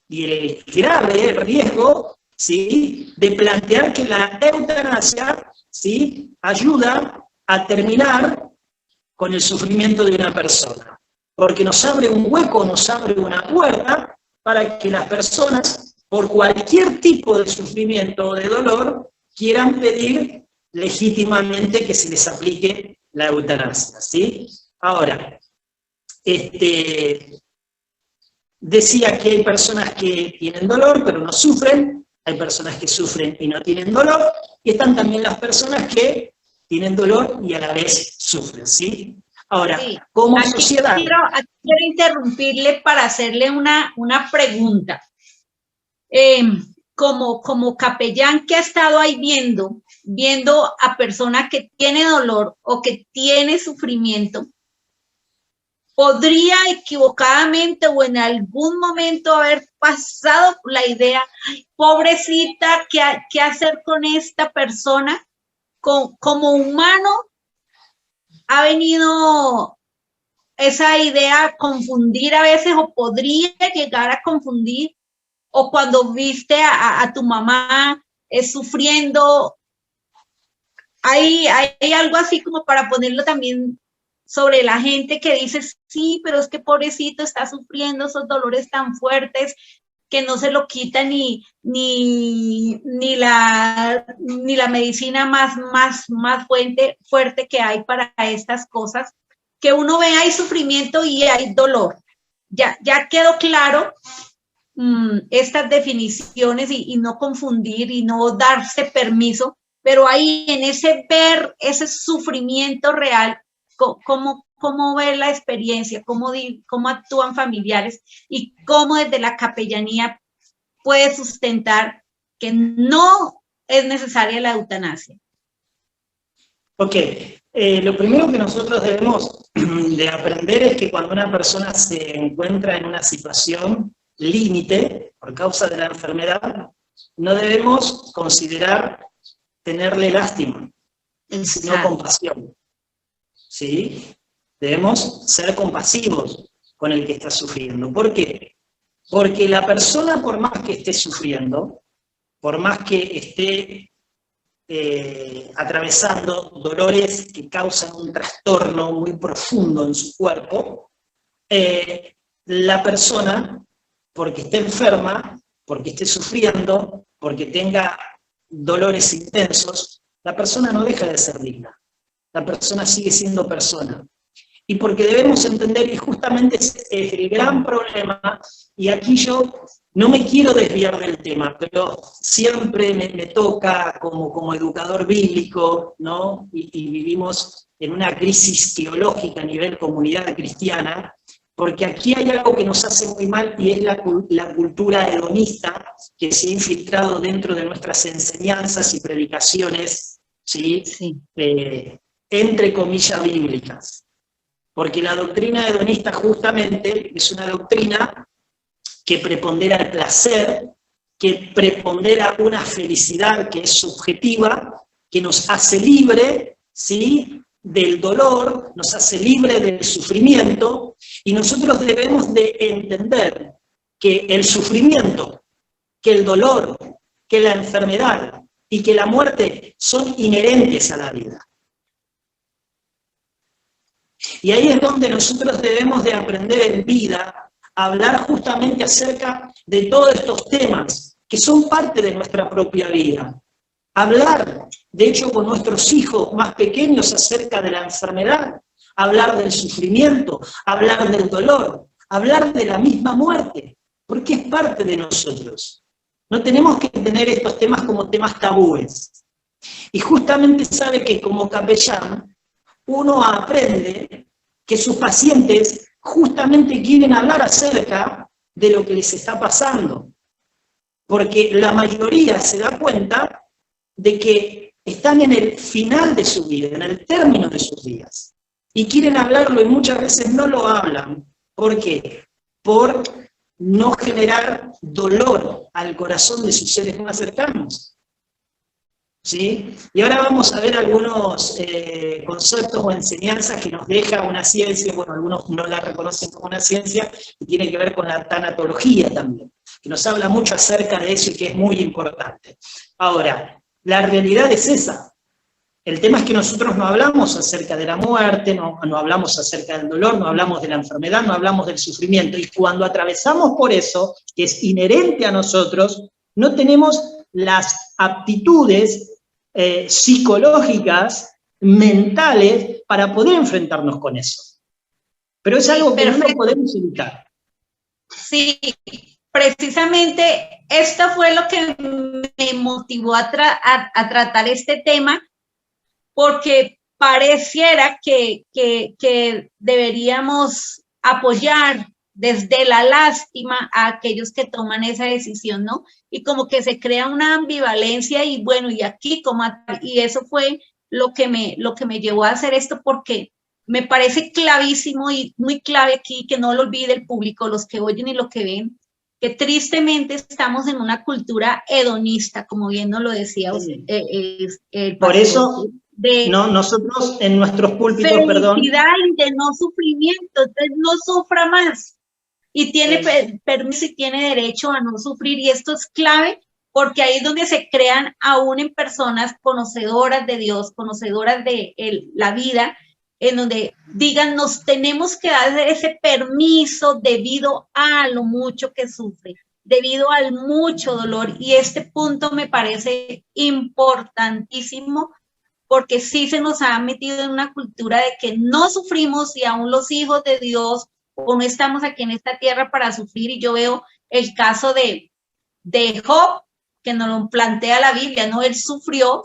y el grave riesgo, ¿sí?, de plantear que la eutanasia, ¿sí?, ayuda a terminar con el sufrimiento de una persona, porque nos abre un hueco, nos abre una puerta para que las personas, por cualquier tipo de sufrimiento o de dolor, quieran pedir legítimamente que se les aplique la eutanasia, ¿sí? Ahora, decía que hay personas que tienen dolor pero no sufren, hay personas que sufren y no tienen dolor, y están también las personas que tienen dolor y a la vez sufren, ¿sí? Ahora, sí, como sociedad... Quiero interrumpirle para hacerle una pregunta. Como capellán que ha estado ahí viendo a persona que tiene dolor o que tiene sufrimiento, ¿podría equivocadamente o en algún momento haber pasado la idea, pobrecita, ¿qué hacer con esta persona? Como humano, ¿ha venido esa idea a confundir a veces o podría llegar a confundir? O cuando viste a tu mamá sufriendo, hay algo así como para ponerlo también sobre la gente que dice, sí, pero es que pobrecito está sufriendo esos dolores tan fuertes que no se lo quita ni la medicina más fuerte que hay para estas cosas, que uno ve hay sufrimiento y hay dolor. Ya quedó claro estas definiciones y no confundir y no darse permiso, pero ahí en ese ver ese sufrimiento real, ¿cómo ver la experiencia? ¿Cómo actúan familiares? Y cómo desde la capellanía puede sustentar que no es necesaria la eutanasia. Ok, lo primero que nosotros debemos de aprender es que cuando una persona se encuentra en una situación límite por causa de la enfermedad, no debemos considerar tenerle lástima, sino compasión. ¿Sí? Debemos ser compasivos con el que está sufriendo. ¿Por qué? Porque la persona, por más que esté sufriendo, por más que esté atravesando dolores que causan un trastorno muy profundo en su cuerpo, la persona, porque esté enferma, porque esté sufriendo, porque tenga dolores intensos, la persona no deja de ser digna. La persona sigue siendo persona. Y porque debemos entender, y justamente es el gran problema, y aquí yo no me quiero desviar del tema, pero siempre me toca como educador bíblico, ¿no? Y vivimos en una crisis teológica a nivel comunidad cristiana, porque aquí hay algo que nos hace muy mal y es la cultura hedonista que se ha infiltrado dentro de nuestras enseñanzas y predicaciones ¿sí? Sí. Entre comillas bíblicas. Porque la doctrina hedonista justamente es una doctrina que prepondera el placer, que prepondera una felicidad que es subjetiva, que nos hace libre, ¿sí?, del dolor, nos hace libre del sufrimiento, y nosotros debemos de entender que el sufrimiento, que el dolor, que la enfermedad y que la muerte son inherentes a la vida. Y ahí es donde nosotros debemos de aprender en vida a hablar justamente acerca de todos estos temas que son parte de nuestra propia vida. Hablar, de hecho, con nuestros hijos más pequeños acerca de la enfermedad, hablar del sufrimiento, hablar del dolor, hablar de la misma muerte, porque es parte de nosotros. No tenemos que tener estos temas como temas tabúes. Y justamente sabe que como capellán, uno aprende que sus pacientes justamente quieren hablar acerca de lo que les está pasando. Porque la mayoría se da cuenta de que están en el final de su vida, en el término de sus días. Y quieren hablarlo y muchas veces no lo hablan. ¿Por qué? Por no generar dolor al corazón de sus seres más cercanos. ¿Sí? Y ahora vamos a ver algunos conceptos o enseñanzas que nos deja una ciencia, bueno, algunos no la reconocen como una ciencia, y tiene que ver con la tanatología también, que nos habla mucho acerca de eso y que es muy importante. Ahora, la realidad es esa. El tema es que nosotros no hablamos acerca de la muerte, no hablamos acerca del dolor, no hablamos de la enfermedad, no hablamos del sufrimiento, y cuando atravesamos por eso, que es inherente a nosotros, no tenemos las aptitudes psicológicas, mentales, para poder enfrentarnos con eso. Pero es algo que no lo podemos evitar. Sí, precisamente esto fue lo que me motivó a tratar este tema, porque pareciera que deberíamos apoyar desde la lástima a aquellos que toman esa decisión, ¿no? Y como que se crea una ambivalencia y bueno, y aquí como, y eso fue lo que me llevó a hacer esto, porque me parece clavísimo y muy clave aquí, que no lo olvide el público, los que oyen y los que ven, que tristemente estamos en una cultura hedonista, como bien nos lo decía Sí. el Por pastor, eso, de nosotros en nuestros púlpitos, felicidad y de no sufrimiento, entonces no sufra más. Y tiene permiso y tiene derecho a no sufrir, y esto es clave, porque ahí es donde se crean aún en personas conocedoras de Dios, conocedoras de la vida, en donde digan, nos tenemos que dar ese permiso debido a lo mucho que sufre, debido al mucho dolor, y este punto me parece importantísimo, porque sí se nos ha metido en una cultura de que no sufrimos, y aún los hijos de Dios o no estamos aquí en esta tierra para sufrir. Y yo veo el caso de Job, que nos lo plantea la Biblia, ¿no? Él sufrió,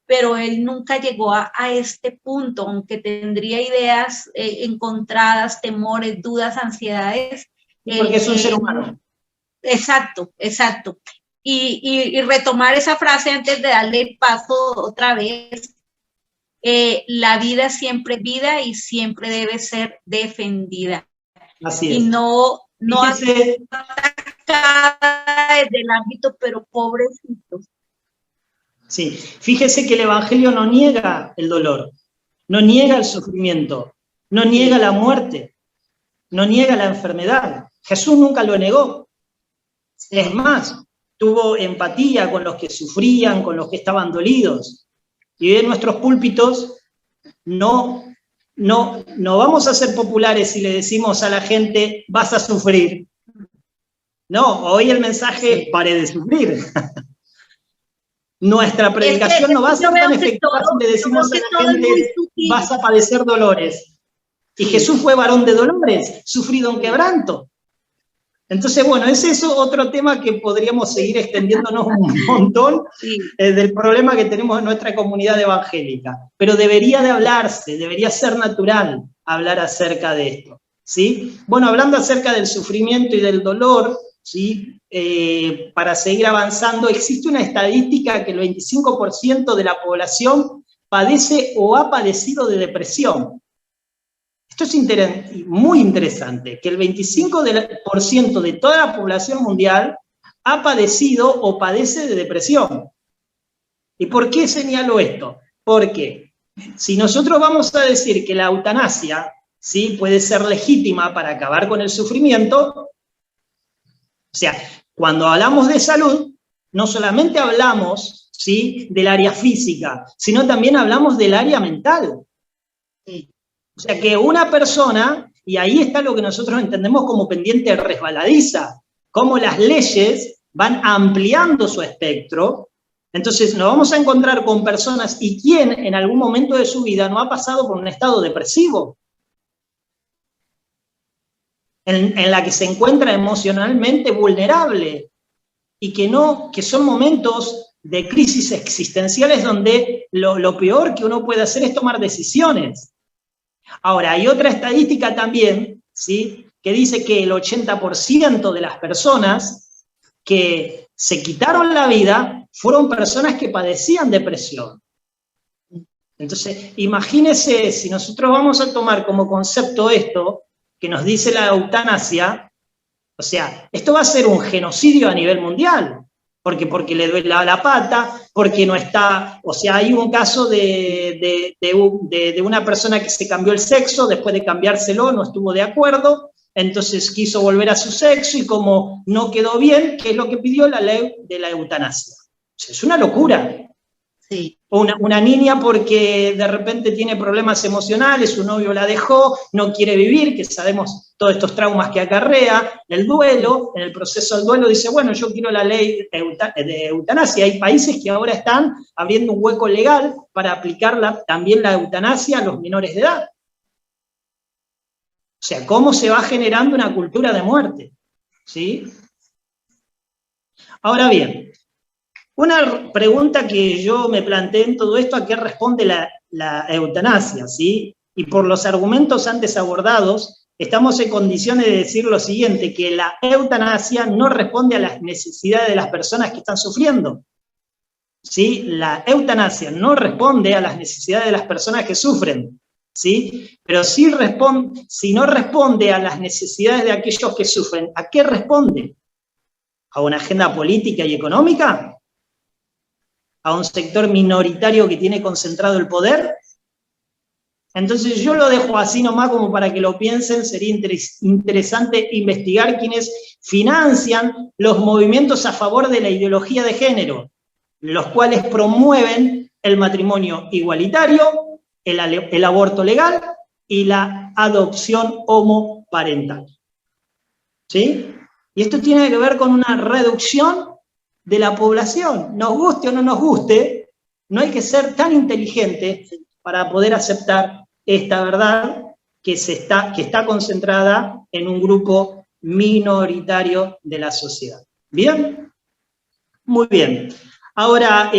pero él nunca llegó a este punto, aunque tendría ideas encontradas, temores, dudas, ansiedades. Porque es un ser humano. Exacto. Y retomar esa frase antes de darle el paso otra vez. La vida siempre es vida y siempre debe ser defendida. Así es. Y no Fíjese, atacada desde el ámbito, pero pobrecitos. sí, fíjese que el Evangelio no niega el dolor, no niega el sufrimiento, no niega la muerte, no niega la enfermedad. Jesús nunca lo negó. Es más, tuvo empatía con los que sufrían, con los que estaban dolidos. Y en nuestros púlpitos no vamos a ser populares si le decimos a la gente, vas a sufrir. No, hoy el mensaje, pare de sufrir. Nuestra predicación no va a ser tan efectiva si le decimos a la gente, vas a padecer dolores. Y Jesús fue varón de dolores, sufrido en quebranto. Entonces, bueno, es eso otro tema que podríamos seguir extendiéndonos un montón del problema que tenemos en nuestra comunidad evangélica. Pero debería de hablarse, debería ser natural hablar acerca de esto, ¿sí? Bueno, hablando acerca del sufrimiento y del dolor, ¿sí? para seguir avanzando, existe una estadística que el 25% de la población padece o ha padecido de depresión. Esto es muy interesante, que el 25% de toda la población mundial ha padecido o padece de depresión. ¿Y por qué señalo esto? Porque si nosotros vamos a decir que la eutanasia, ¿sí?, puede ser legítima para acabar con el sufrimiento, o sea, cuando hablamos de salud, no solamente hablamos, ¿sí?, del área física, sino también hablamos del área mental. O sea, que una persona, y ahí está lo que nosotros entendemos como pendiente resbaladiza, cómo las leyes van ampliando su espectro. Entonces nos vamos a encontrar con personas, y quién en algún momento de su vida no ha pasado por un estado depresivo, en la que se encuentra emocionalmente vulnerable, y que son momentos de crisis existenciales donde lo peor que uno puede hacer es tomar decisiones. Ahora, hay otra estadística también, ¿sí?, que dice que el 80% de las personas que se quitaron la vida fueron personas que padecían depresión. Entonces, imagínense, si nosotros vamos a tomar como concepto esto, que nos dice la eutanasia, o sea, esto va a ser un genocidio a nivel mundial, porque le duele la pata, porque no está, o sea, hay un caso de una persona que se cambió el sexo, después de cambiárselo no estuvo de acuerdo, entonces quiso volver a su sexo, y como no quedó bien, ¿qué es lo que pidió? La ley de la eutanasia. O sea, es una locura. Sí. Una niña porque de repente tiene problemas emocionales, su novio la dejó, no quiere vivir, que sabemos todos estos traumas que acarrea, el duelo, en el proceso del duelo dice, bueno, yo quiero la ley de eutanasia. Hay países que ahora están abriendo un hueco legal para aplicar también la eutanasia a los menores de edad. O sea, cómo se va generando una cultura de muerte, ¿sí? Ahora bien, una pregunta que yo me planteé en todo esto, ¿a qué responde la eutanasia? ¿Sí? Y por los argumentos antes abordados, estamos en condiciones de decir lo siguiente, que la eutanasia no responde a las necesidades de las personas que están sufriendo. ¿Sí? La eutanasia no responde a las necesidades de las personas que sufren, ¿sí? Pero si no responde a las necesidades de aquellos que sufren, ¿a qué responde? ¿A una agenda política y económica? ¿A un sector minoritario que tiene concentrado el poder? Entonces yo lo dejo así nomás como para que lo piensen. Sería interesante investigar quiénes financian los movimientos a favor de la ideología de género, los cuales promueven el matrimonio igualitario, el aborto legal y la adopción homoparental. ¿Sí? Y esto tiene que ver con una reducción de la población. Nos guste o no nos guste, no hay que ser tan inteligente para poder aceptar esta verdad que está concentrada en un grupo minoritario de la sociedad. ¿Bien? Muy bien. Ahora,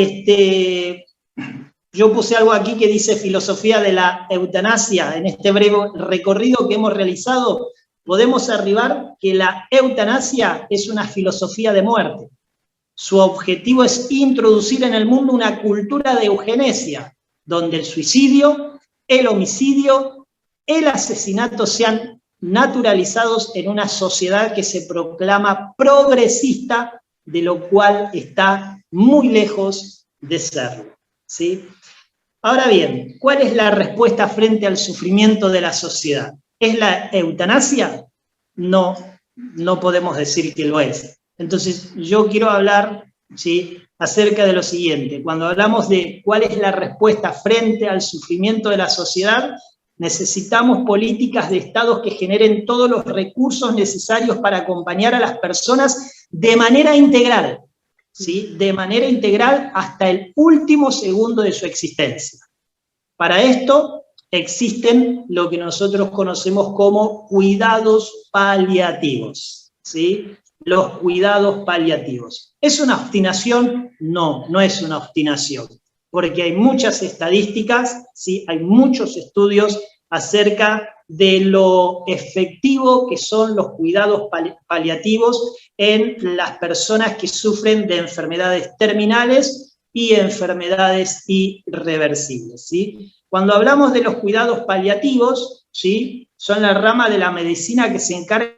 yo puse algo aquí que dice filosofía de la eutanasia. En este breve recorrido que hemos realizado, podemos arribar que la eutanasia es una filosofía de muerte. Su objetivo es introducir en el mundo una cultura de eugenesia, donde el suicidio, el homicidio, el asesinato sean naturalizados en una sociedad que se proclama progresista, de lo cual está muy lejos de serlo, ¿sí? Ahora bien, ¿cuál es la respuesta frente al sufrimiento de la sociedad? ¿Es la eutanasia? No, no podemos decir que lo es. Entonces, yo quiero hablar, ¿sí?, acerca de lo siguiente. Cuando hablamos de cuál es la respuesta frente al sufrimiento de la sociedad, necesitamos políticas de estados que generen todos los recursos necesarios para acompañar a las personas de manera integral, ¿sí?, de manera integral hasta el último segundo de su existencia. Para esto existen lo que nosotros conocemos como cuidados paliativos, ¿sí? Los cuidados paliativos. ¿Es una obstinación? No, no es una obstinación, porque hay muchas estadísticas, ¿sí?, hay muchos estudios acerca de lo efectivo que son los cuidados paliativos en las personas que sufren de enfermedades terminales y enfermedades irreversibles, ¿sí? Cuando hablamos de los cuidados paliativos, ¿sí?, son la rama de la medicina que se encarga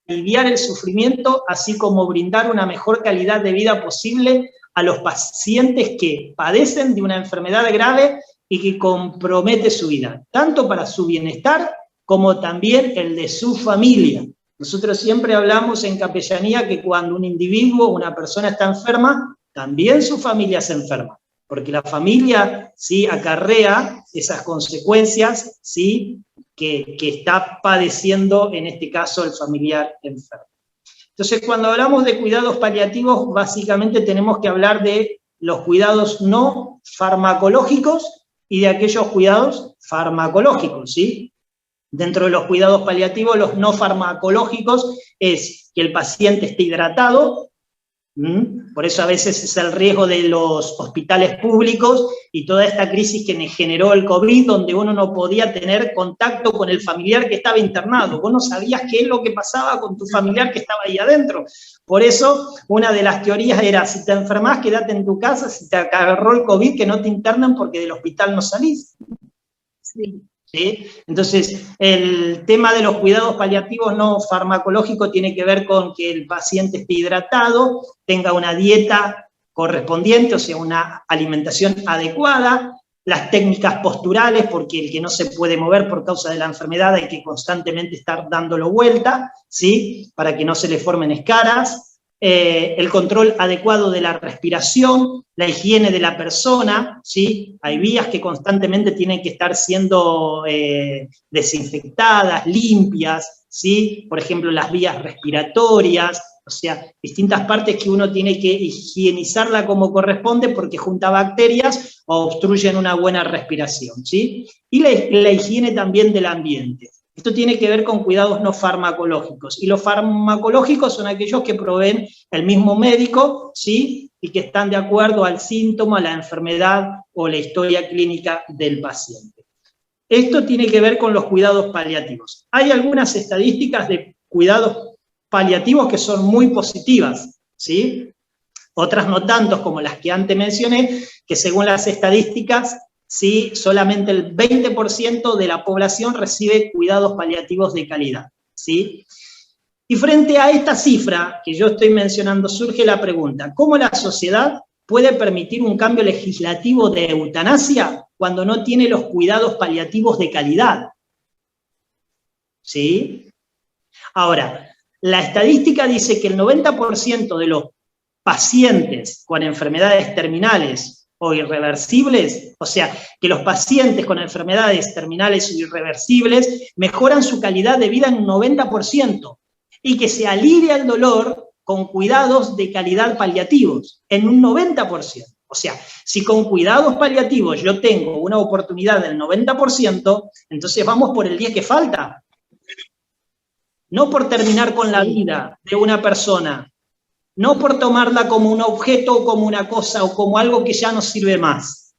de aliviar el sufrimiento, así como brindar una mejor calidad de vida posible a los pacientes que padecen de una enfermedad grave y que compromete su vida, tanto para su bienestar como también el de su familia. Nosotros siempre hablamos en capellanía que cuando un individuo, una persona está enferma, también su familia se enferma, porque la familia, ¿sí?, acarrea esas consecuencias, ¿sí?, que está padeciendo, en este caso, el familiar enfermo. Entonces, cuando hablamos de cuidados paliativos, básicamente tenemos que hablar de los cuidados no farmacológicos y de aquellos cuidados farmacológicos, ¿sí? Dentro de los cuidados paliativos, los no farmacológicos es que el paciente esté hidratado. Por eso a veces es el riesgo de los hospitales públicos y toda esta crisis que generó el COVID, donde uno no podía tener contacto con el familiar que estaba internado. Vos no sabías qué es lo que pasaba con tu familiar que estaba ahí adentro. Por eso, una de las teorías era, si te enfermás, quédate en tu casa, si te agarró el COVID, que no te internen porque del hospital no salís. Sí. ¿Sí? Entonces, el tema de los cuidados paliativos no farmacológicos tiene que ver con que el paciente esté hidratado, tenga una dieta correspondiente, o sea, una alimentación adecuada, las técnicas posturales, porque el que no se puede mover por causa de la enfermedad hay que constantemente estar dándolo vuelta, ¿sí?, para que no se le formen escaras, el control adecuado de la respiración, la higiene de la persona, ¿sí? Hay vías que constantemente tienen que estar siendo desinfectadas, limpias, ¿sí? Por ejemplo, las vías respiratorias, o sea, distintas partes que uno tiene que higienizarla como corresponde porque junta bacterias o obstruyen una buena respiración, ¿sí? Y la higiene también del ambiente. Esto tiene que ver con cuidados no farmacológicos. Y los farmacológicos son aquellos que proveen el mismo médico, ¿sí?, y que están de acuerdo al síntoma, a la enfermedad o la historia clínica del paciente. Esto tiene que ver con los cuidados paliativos. Hay algunas estadísticas de cuidados paliativos que son muy positivas, ¿sí? Otras no tanto, como las que antes mencioné, que según las estadísticas, ¿sí?, solamente el 20% de la población recibe cuidados paliativos de calidad, ¿sí? Y frente a esta cifra que yo estoy mencionando, surge la pregunta, ¿cómo la sociedad puede permitir un cambio legislativo de eutanasia cuando no tiene los cuidados paliativos de calidad? ¿Sí? Ahora, la estadística dice que el 90% de los pacientes con enfermedades terminales o irreversibles, o sea, que los pacientes con enfermedades terminales o irreversibles mejoran su calidad de vida en un 90%, y que se alivia el dolor con cuidados de calidad paliativos, en un 90%. O sea, si con cuidados paliativos yo tengo una oportunidad del 90%, entonces vamos por el 10 que falta. No por terminar con la vida de una persona, no por tomarla como un objeto o como una cosa o como algo que ya no sirve más.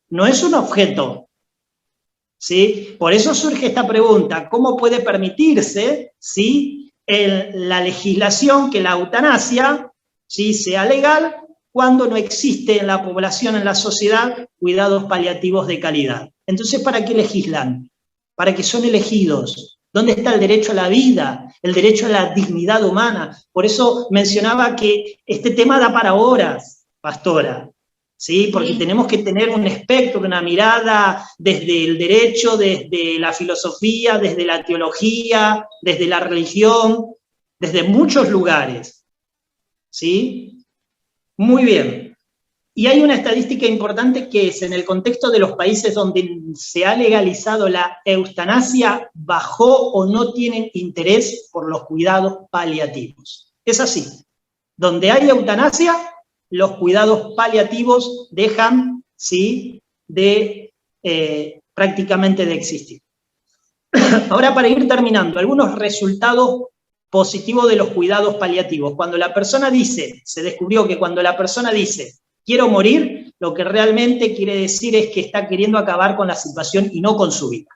No es un objeto, ¿sí? Por eso surge esta pregunta, ¿cómo puede permitirse, ¿sí?, la legislación que la eutanasia, ¿sí?, sea legal cuando no existe en la población, en la sociedad, cuidados paliativos de calidad? Entonces, ¿para qué legislan? Para que son elegidos. ¿Dónde está el derecho a la vida, el derecho a la dignidad humana? Por eso mencionaba que este tema da para horas, pastora, ¿sí? Porque tenemos que tener un espectro, una mirada desde el derecho, desde la filosofía, desde la teología, desde la religión, desde muchos lugares, ¿sí? Muy bien. Y hay una estadística importante que es, en el contexto de los países donde se ha legalizado la eutanasia, bajó o no tienen interés por los cuidados paliativos. Es así. Donde hay eutanasia, los cuidados paliativos dejan, ¿sí?, prácticamente de existir. Ahora, para ir terminando, algunos resultados positivos de los cuidados paliativos. Cuando la persona dice, se descubrió que cuando la persona dice, quiero morir, lo que realmente quiere decir es que está queriendo acabar con la situación y no con su vida.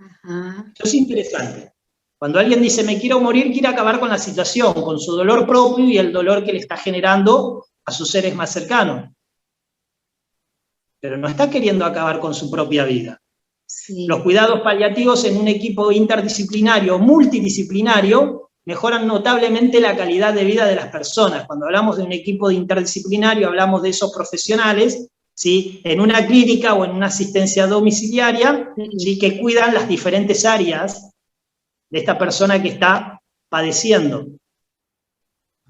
Ajá. Eso es interesante. Cuando alguien dice, me quiero morir, quiere acabar con la situación, con su dolor propio y el dolor que le está generando a sus seres más cercanos. Pero no está queriendo acabar con su propia vida. Sí. Los cuidados paliativos en un equipo interdisciplinario, multidisciplinario, mejoran notablemente la calidad de vida de las personas. Cuando hablamos de un equipo interdisciplinario, hablamos de esos profesionales, ¿sí?, en una clínica o en una asistencia domiciliaria, ¿sí?, que cuidan las diferentes áreas de esta persona que está padeciendo.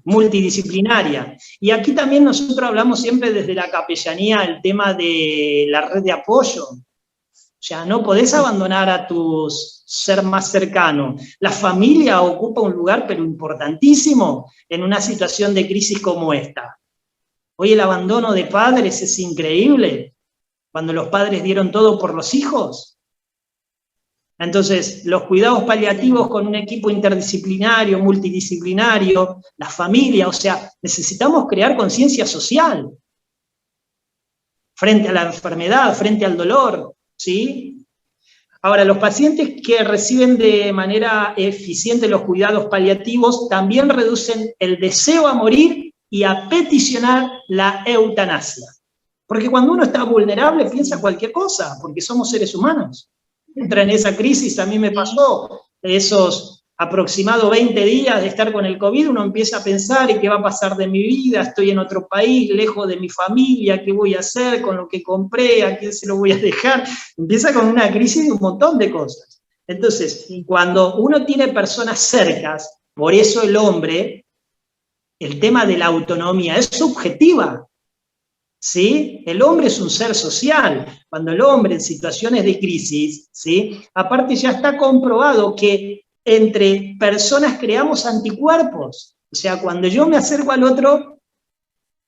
Multidisciplinaria. Y aquí también nosotros hablamos siempre desde la capellanía el tema de la red de apoyo. O sea, no podés abandonar a tu ser más cercano. La familia ocupa un lugar, pero importantísimo, en una situación de crisis como esta. Hoy el abandono de padres es increíble, cuando los padres dieron todo por los hijos. Entonces, los cuidados paliativos con un equipo interdisciplinario, multidisciplinario, la familia, o sea, necesitamos crear conciencia social frente a la enfermedad, frente al dolor, ¿sí? Ahora, los pacientes que reciben de manera eficiente los cuidados paliativos también reducen el deseo a morir y a peticionar la eutanasia. Porque cuando uno está vulnerable piensa cualquier cosa, porque somos seres humanos. Entra en esa crisis, a mí me pasó, esos aproximados 20 días de estar con el COVID, uno empieza a pensar, ¿y qué va a pasar de mi vida? Estoy en otro país, lejos de mi familia, ¿qué voy a hacer con lo que compré? ¿A quién se lo voy a dejar? Empieza con una crisis de un montón de cosas. Entonces, cuando uno tiene personas cercas, por eso el hombre, el tema de la autonomía es subjetiva. ¿Sí? El hombre es un ser social. Cuando el hombre en situaciones de crisis, ¿sí?, aparte ya está comprobado que entre personas creamos anticuerpos. O sea, cuando yo me acerco al otro,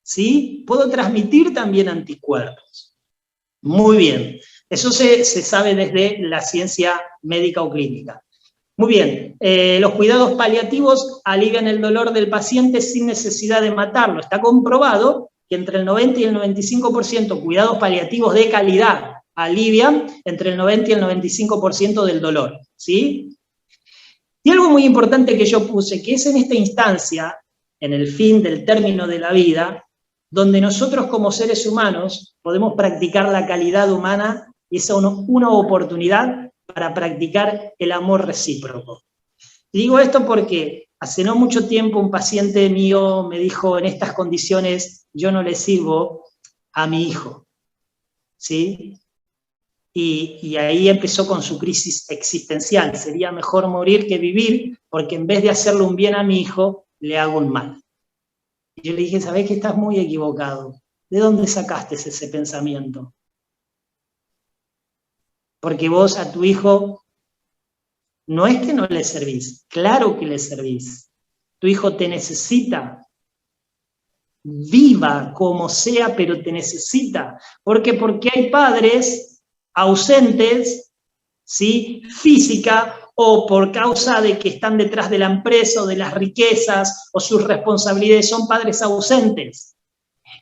¿sí?, puedo transmitir también anticuerpos. Muy bien. Eso se sabe desde la ciencia médica o clínica. Muy bien. Los cuidados paliativos alivian el dolor del paciente sin necesidad de matarlo. Está comprobado que entre el 90 y el 95% cuidados paliativos de calidad alivian entre el 90 y el 95% del dolor, ¿sí? Y algo muy importante que yo puse, que es en esta instancia, en el fin del término de la vida, donde nosotros como seres humanos podemos practicar la calidad humana y es una oportunidad para practicar el amor recíproco. Y digo esto porque hace no mucho tiempo un paciente mío me dijo, en estas condiciones yo no le sirvo a mi hijo, ¿sí? Y ahí empezó con su crisis existencial. Sería mejor morir que vivir, porque en vez de hacerle un bien a mi hijo, le hago un mal. Y yo le dije, ¿sabés que estás muy equivocado? ¿De dónde sacaste ese pensamiento? Porque vos a tu hijo no es que no le servís, claro que le servís. Tu hijo te necesita. Viva como sea, pero te necesita. ¿Por qué? Porque hay padres ausentes, ¿sí?, física o por causa de que están detrás de la empresa o de las riquezas o sus responsabilidades, son padres ausentes.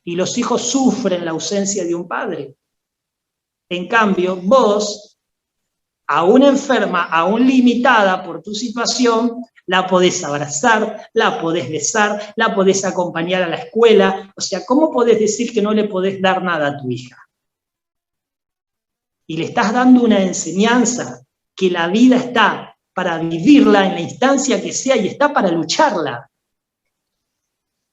Y los hijos sufren la ausencia de un padre. En cambio, vos, aún enferma, aún limitada por tu situación, la podés abrazar, la podés besar, la podés acompañar a la escuela. O sea, ¿cómo podés decir que no le podés dar nada a tu hija? Y le estás dando una enseñanza que la vida está para vivirla en la instancia que sea y está para lucharla.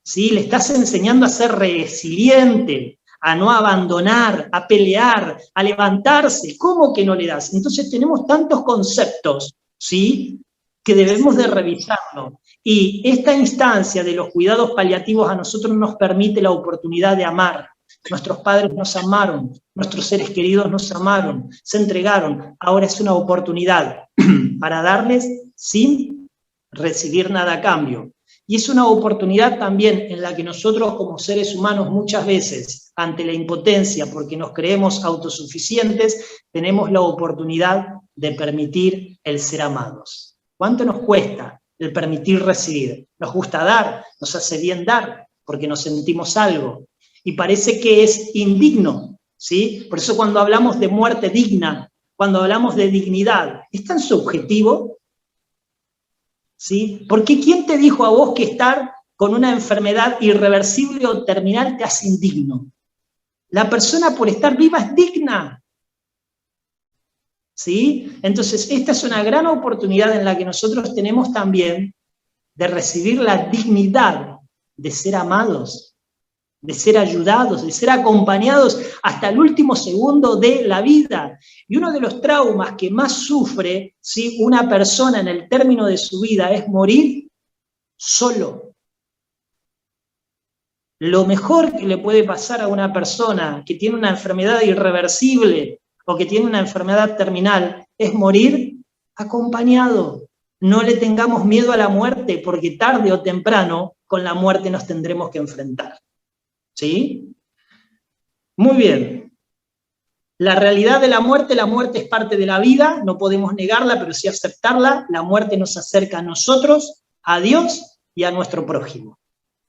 ¿Sí? Le estás enseñando a ser resiliente, a no abandonar, a pelear, a levantarse. ¿Cómo que no le das? Entonces tenemos tantos conceptos, ¿sí?, que debemos de revisarlo. Y esta instancia de los cuidados paliativos a nosotros nos permite la oportunidad de amar. Nuestros padres nos amaron, nuestros seres queridos nos amaron, se entregaron. Ahora es una oportunidad para darles sin recibir nada a cambio. Y es una oportunidad también en la que nosotros como seres humanos muchas veces, ante la impotencia, porque nos creemos autosuficientes, tenemos la oportunidad de permitir el ser amados. ¿Cuánto nos cuesta el permitir recibir? Nos gusta dar, nos hace bien dar, porque nos sentimos algo. Y parece que es indigno, ¿sí? Por eso cuando hablamos de muerte digna, cuando hablamos de dignidad, ¿es tan subjetivo? ¿Sí? Porque ¿quién te dijo a vos que estar con una enfermedad irreversible o terminal te hace indigno? La persona por estar viva es digna. ¿Sí? Entonces, esta es una gran oportunidad en la que nosotros tenemos también de recibir la dignidad de ser amados, de ser ayudados, de ser acompañados hasta el último segundo de la vida. Y uno de los traumas que más sufre, ¿sí?, una persona en el término de su vida es morir solo. Lo mejor que le puede pasar a una persona que tiene una enfermedad irreversible o que tiene una enfermedad terminal es morir acompañado. No le tengamos miedo a la muerte, porque tarde o temprano con la muerte nos tendremos que enfrentar. ¿Sí? Muy bien. La realidad de la muerte es parte de la vida, no podemos negarla, pero sí aceptarla. La muerte nos acerca a nosotros, a Dios y a nuestro prójimo.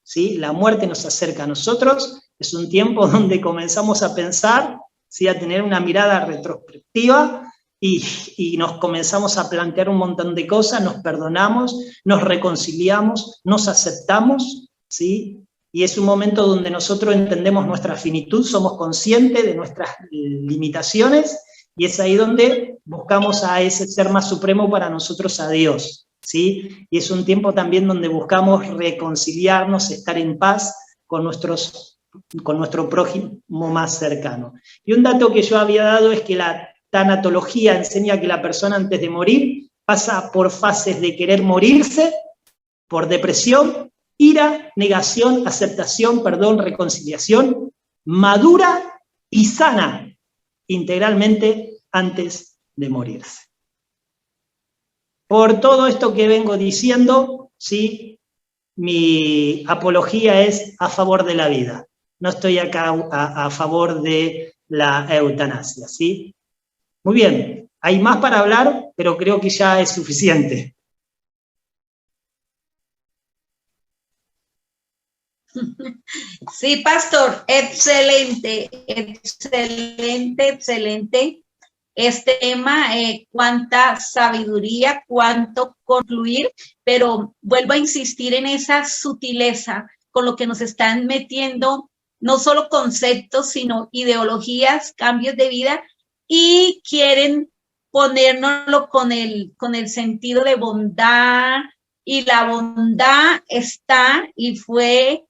¿Sí? La muerte nos acerca a nosotros, es un tiempo donde comenzamos a pensar, ¿sí?, a tener una mirada retrospectiva y nos comenzamos a plantear un montón de cosas, nos perdonamos, nos reconciliamos, nos aceptamos, ¿sí? Y es un momento donde nosotros entendemos nuestra finitud, somos conscientes de nuestras limitaciones, y es ahí donde buscamos a ese ser más supremo para nosotros, a Dios, ¿sí? Y es un tiempo también donde buscamos reconciliarnos, estar en paz con nuestro prójimo más cercano. Y un dato que yo había dado es que la tanatología enseña que la persona antes de morir pasa por fases de querer morirse, por depresión, ira, negación, aceptación, perdón, reconciliación, madura y sana integralmente antes de morirse. Por todo esto que vengo diciendo, ¿sí?, mi apología es a favor de la vida. No estoy acá a favor de la eutanasia, ¿sí? Muy bien, hay más para hablar, pero creo que ya es suficiente. Sí, pastor, excelente, excelente, excelente. Este tema, cuánta sabiduría, cuánto concluir, pero vuelvo a insistir en esa sutileza con lo que nos están metiendo, no solo conceptos, sino ideologías, cambios de vida, y quieren ponérnoslo con el sentido de bondad, y la bondad está y fue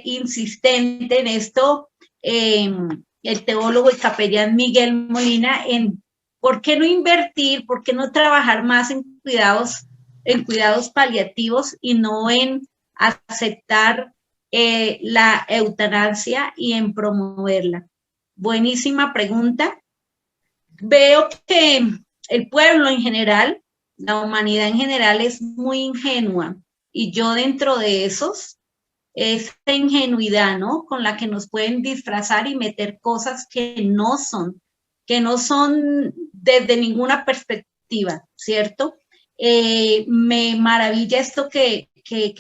insistente en esto, el teólogo y capellán Miguel Molina, en por qué no invertir, por qué no trabajar más en cuidados paliativos y no en aceptar la eutanasia y en promoverla. Buenísima pregunta. Veo que el pueblo en general, la humanidad en general, es muy ingenua, y yo dentro de esos, esa ingenuidad, ¿no?, con la que nos pueden disfrazar y meter cosas que no son desde ninguna perspectiva, ¿cierto? Me maravilla esto que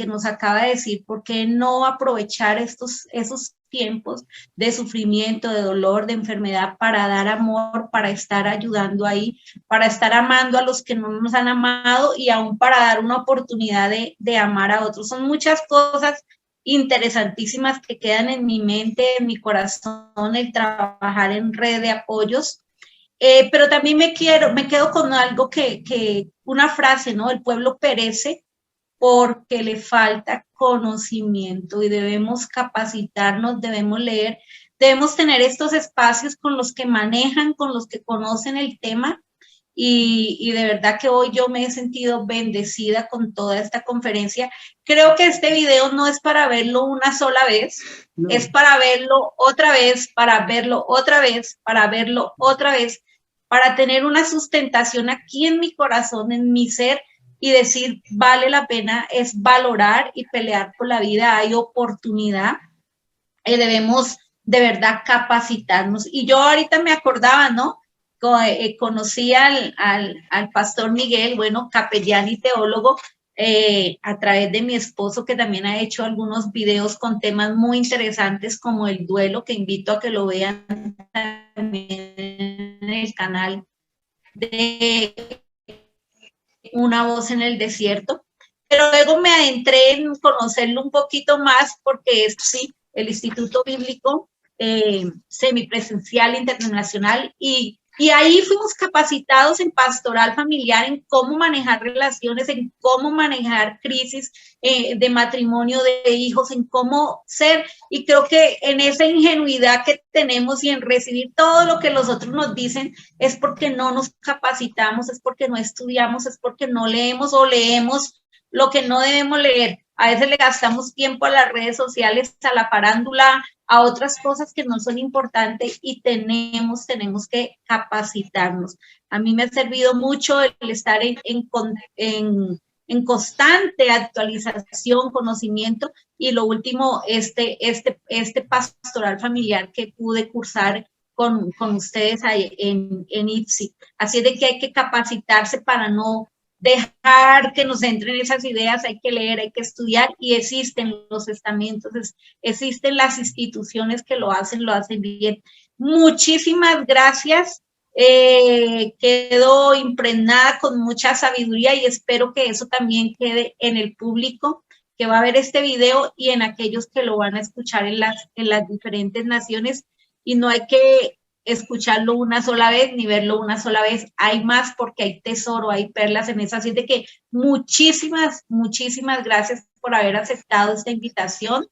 nos acaba de decir. ¿Por qué no aprovechar esos tiempos de sufrimiento, de dolor, de enfermedad, para dar amor, para estar ayudando ahí, para estar amando a los que no nos han amado, y aún para dar una oportunidad de amar a otros? Son muchas cosas interesantísimas que quedan en mi mente, en mi corazón, el trabajar en red de apoyos. Pero también me quedo con algo una frase, ¿no? El pueblo perece porque le falta conocimiento, y debemos capacitarnos, debemos leer, debemos tener estos espacios con los que manejan, con los que conocen el tema. Y de verdad que hoy yo me he sentido bendecida con toda esta conferencia. Creo que este video no es para verlo una sola vez, no. Es para verlo otra vez, para verlo otra vez, para verlo otra vez, para tener una sustentación aquí en mi corazón, en mi ser, y decir, vale la pena, es valorar y pelear por la vida, hay oportunidad, debemos de verdad capacitarnos. Y yo ahorita me acordaba, ¿no? Conocí al pastor Miguel, bueno, capellán y teólogo, a través de mi esposo, que también ha hecho algunos videos con temas muy interesantes como el duelo, que invito a que lo vean también en el canal de Una voz en el desierto, pero luego me adentré en conocerlo un poquito más porque es sí, el Instituto Bíblico Semipresencial Internacional y ahí fuimos capacitados en pastoral familiar, en cómo manejar relaciones, en cómo manejar crisis de matrimonio, de hijos, en cómo ser. Y creo que en esa ingenuidad que tenemos y en recibir todo lo que los otros nos dicen, es porque no nos capacitamos, es porque no estudiamos, es porque no leemos o leemos lo que no debemos leer. A veces le gastamos tiempo a las redes sociales, a la farándula, a otras cosas que no son importantes y tenemos que capacitarnos. A mí me ha servido mucho el estar en constante actualización, conocimiento y lo último, este pastoral familiar que pude cursar con ustedes ahí en IPSI. Así es de que hay que capacitarse para no dejar que nos entren esas ideas, hay que leer, hay que estudiar y existen los estamentos, existen las instituciones que lo hacen bien. Muchísimas gracias, quedo impregnada con mucha sabiduría y espero que eso también quede en el público que va a ver este video y en aquellos que lo van a escuchar en las diferentes naciones y no hay que escucharlo una sola vez ni verlo una sola vez, hay más porque hay tesoro, hay perlas en eso, así de que muchísimas gracias por haber aceptado esta invitación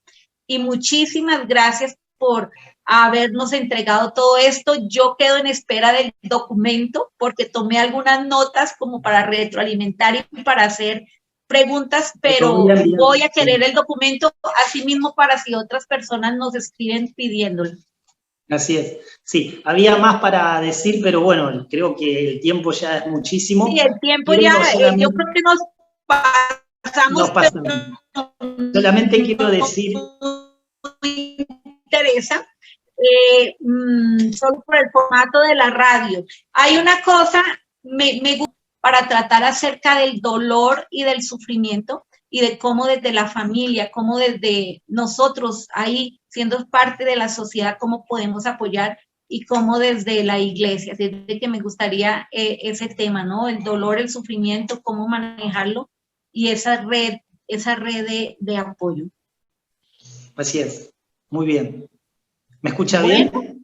y muchísimas gracias por habernos entregado todo esto. Yo quedo en espera del documento porque tomé algunas notas como para retroalimentar y para hacer preguntas, pero voy a querer el documento así mismo para si otras personas nos escriben pidiéndolo. Así es, sí, había más para decir, pero bueno, creo que el tiempo ya es muchísimo. Sí, el tiempo ya, yo creo que nos pasamos. Solamente quiero decir... Me interesa, solo por el formato de la radio. Hay una cosa, me gusta para tratar acerca del dolor y del sufrimiento, y de cómo desde la familia, cómo desde nosotros ahí, siendo parte de la sociedad, cómo podemos apoyar y cómo desde la iglesia. Desde que me gustaría ese tema, ¿no? El dolor, el sufrimiento, cómo manejarlo y esa red de apoyo. Así es, muy bien. ¿Me escucha bien?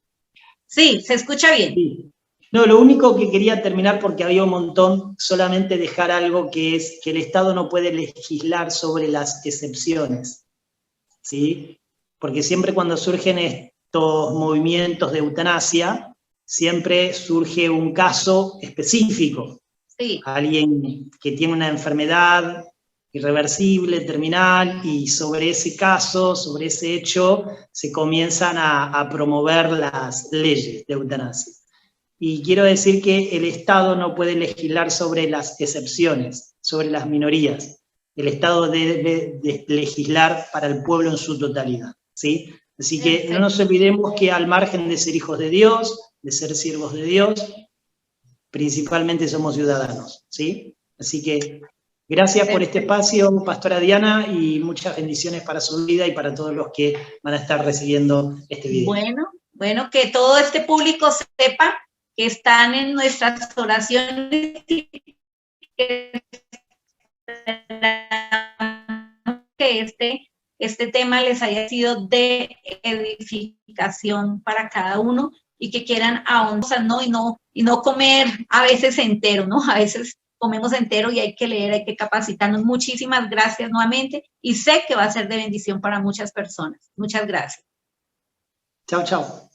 Sí, se escucha bien. Sí. No, lo único que quería terminar, porque había un montón, solamente dejar algo que es que el Estado no puede legislar sobre las excepciones, ¿sí? Porque siempre cuando surgen estos movimientos de eutanasia, siempre surge un caso específico. Sí. Alguien que tiene una enfermedad irreversible, terminal, y sobre ese caso, sobre ese hecho, se comienzan a promover las leyes de eutanasia. Y quiero decir que el Estado no puede legislar sobre las excepciones, sobre las minorías. El Estado debe legislar para el pueblo en su totalidad, ¿sí? Así que no nos olvidemos que al margen de ser hijos de Dios, de ser siervos de Dios, principalmente somos ciudadanos, ¿sí? Así que gracias por este espacio, Pastora Diana, y muchas bendiciones para su vida y para todos los que van a estar recibiendo este video. Bueno, que todo este público sepa que están en nuestras oraciones y que este tema les haya sido de edificación para cada uno y que quieran ahondar, ¿no? Y no comer a veces entero, ¿no? A veces comemos entero y hay que leer, hay que capacitarnos. Muchísimas gracias nuevamente y sé que va a ser de bendición para muchas personas. Muchas gracias. Chao, chao.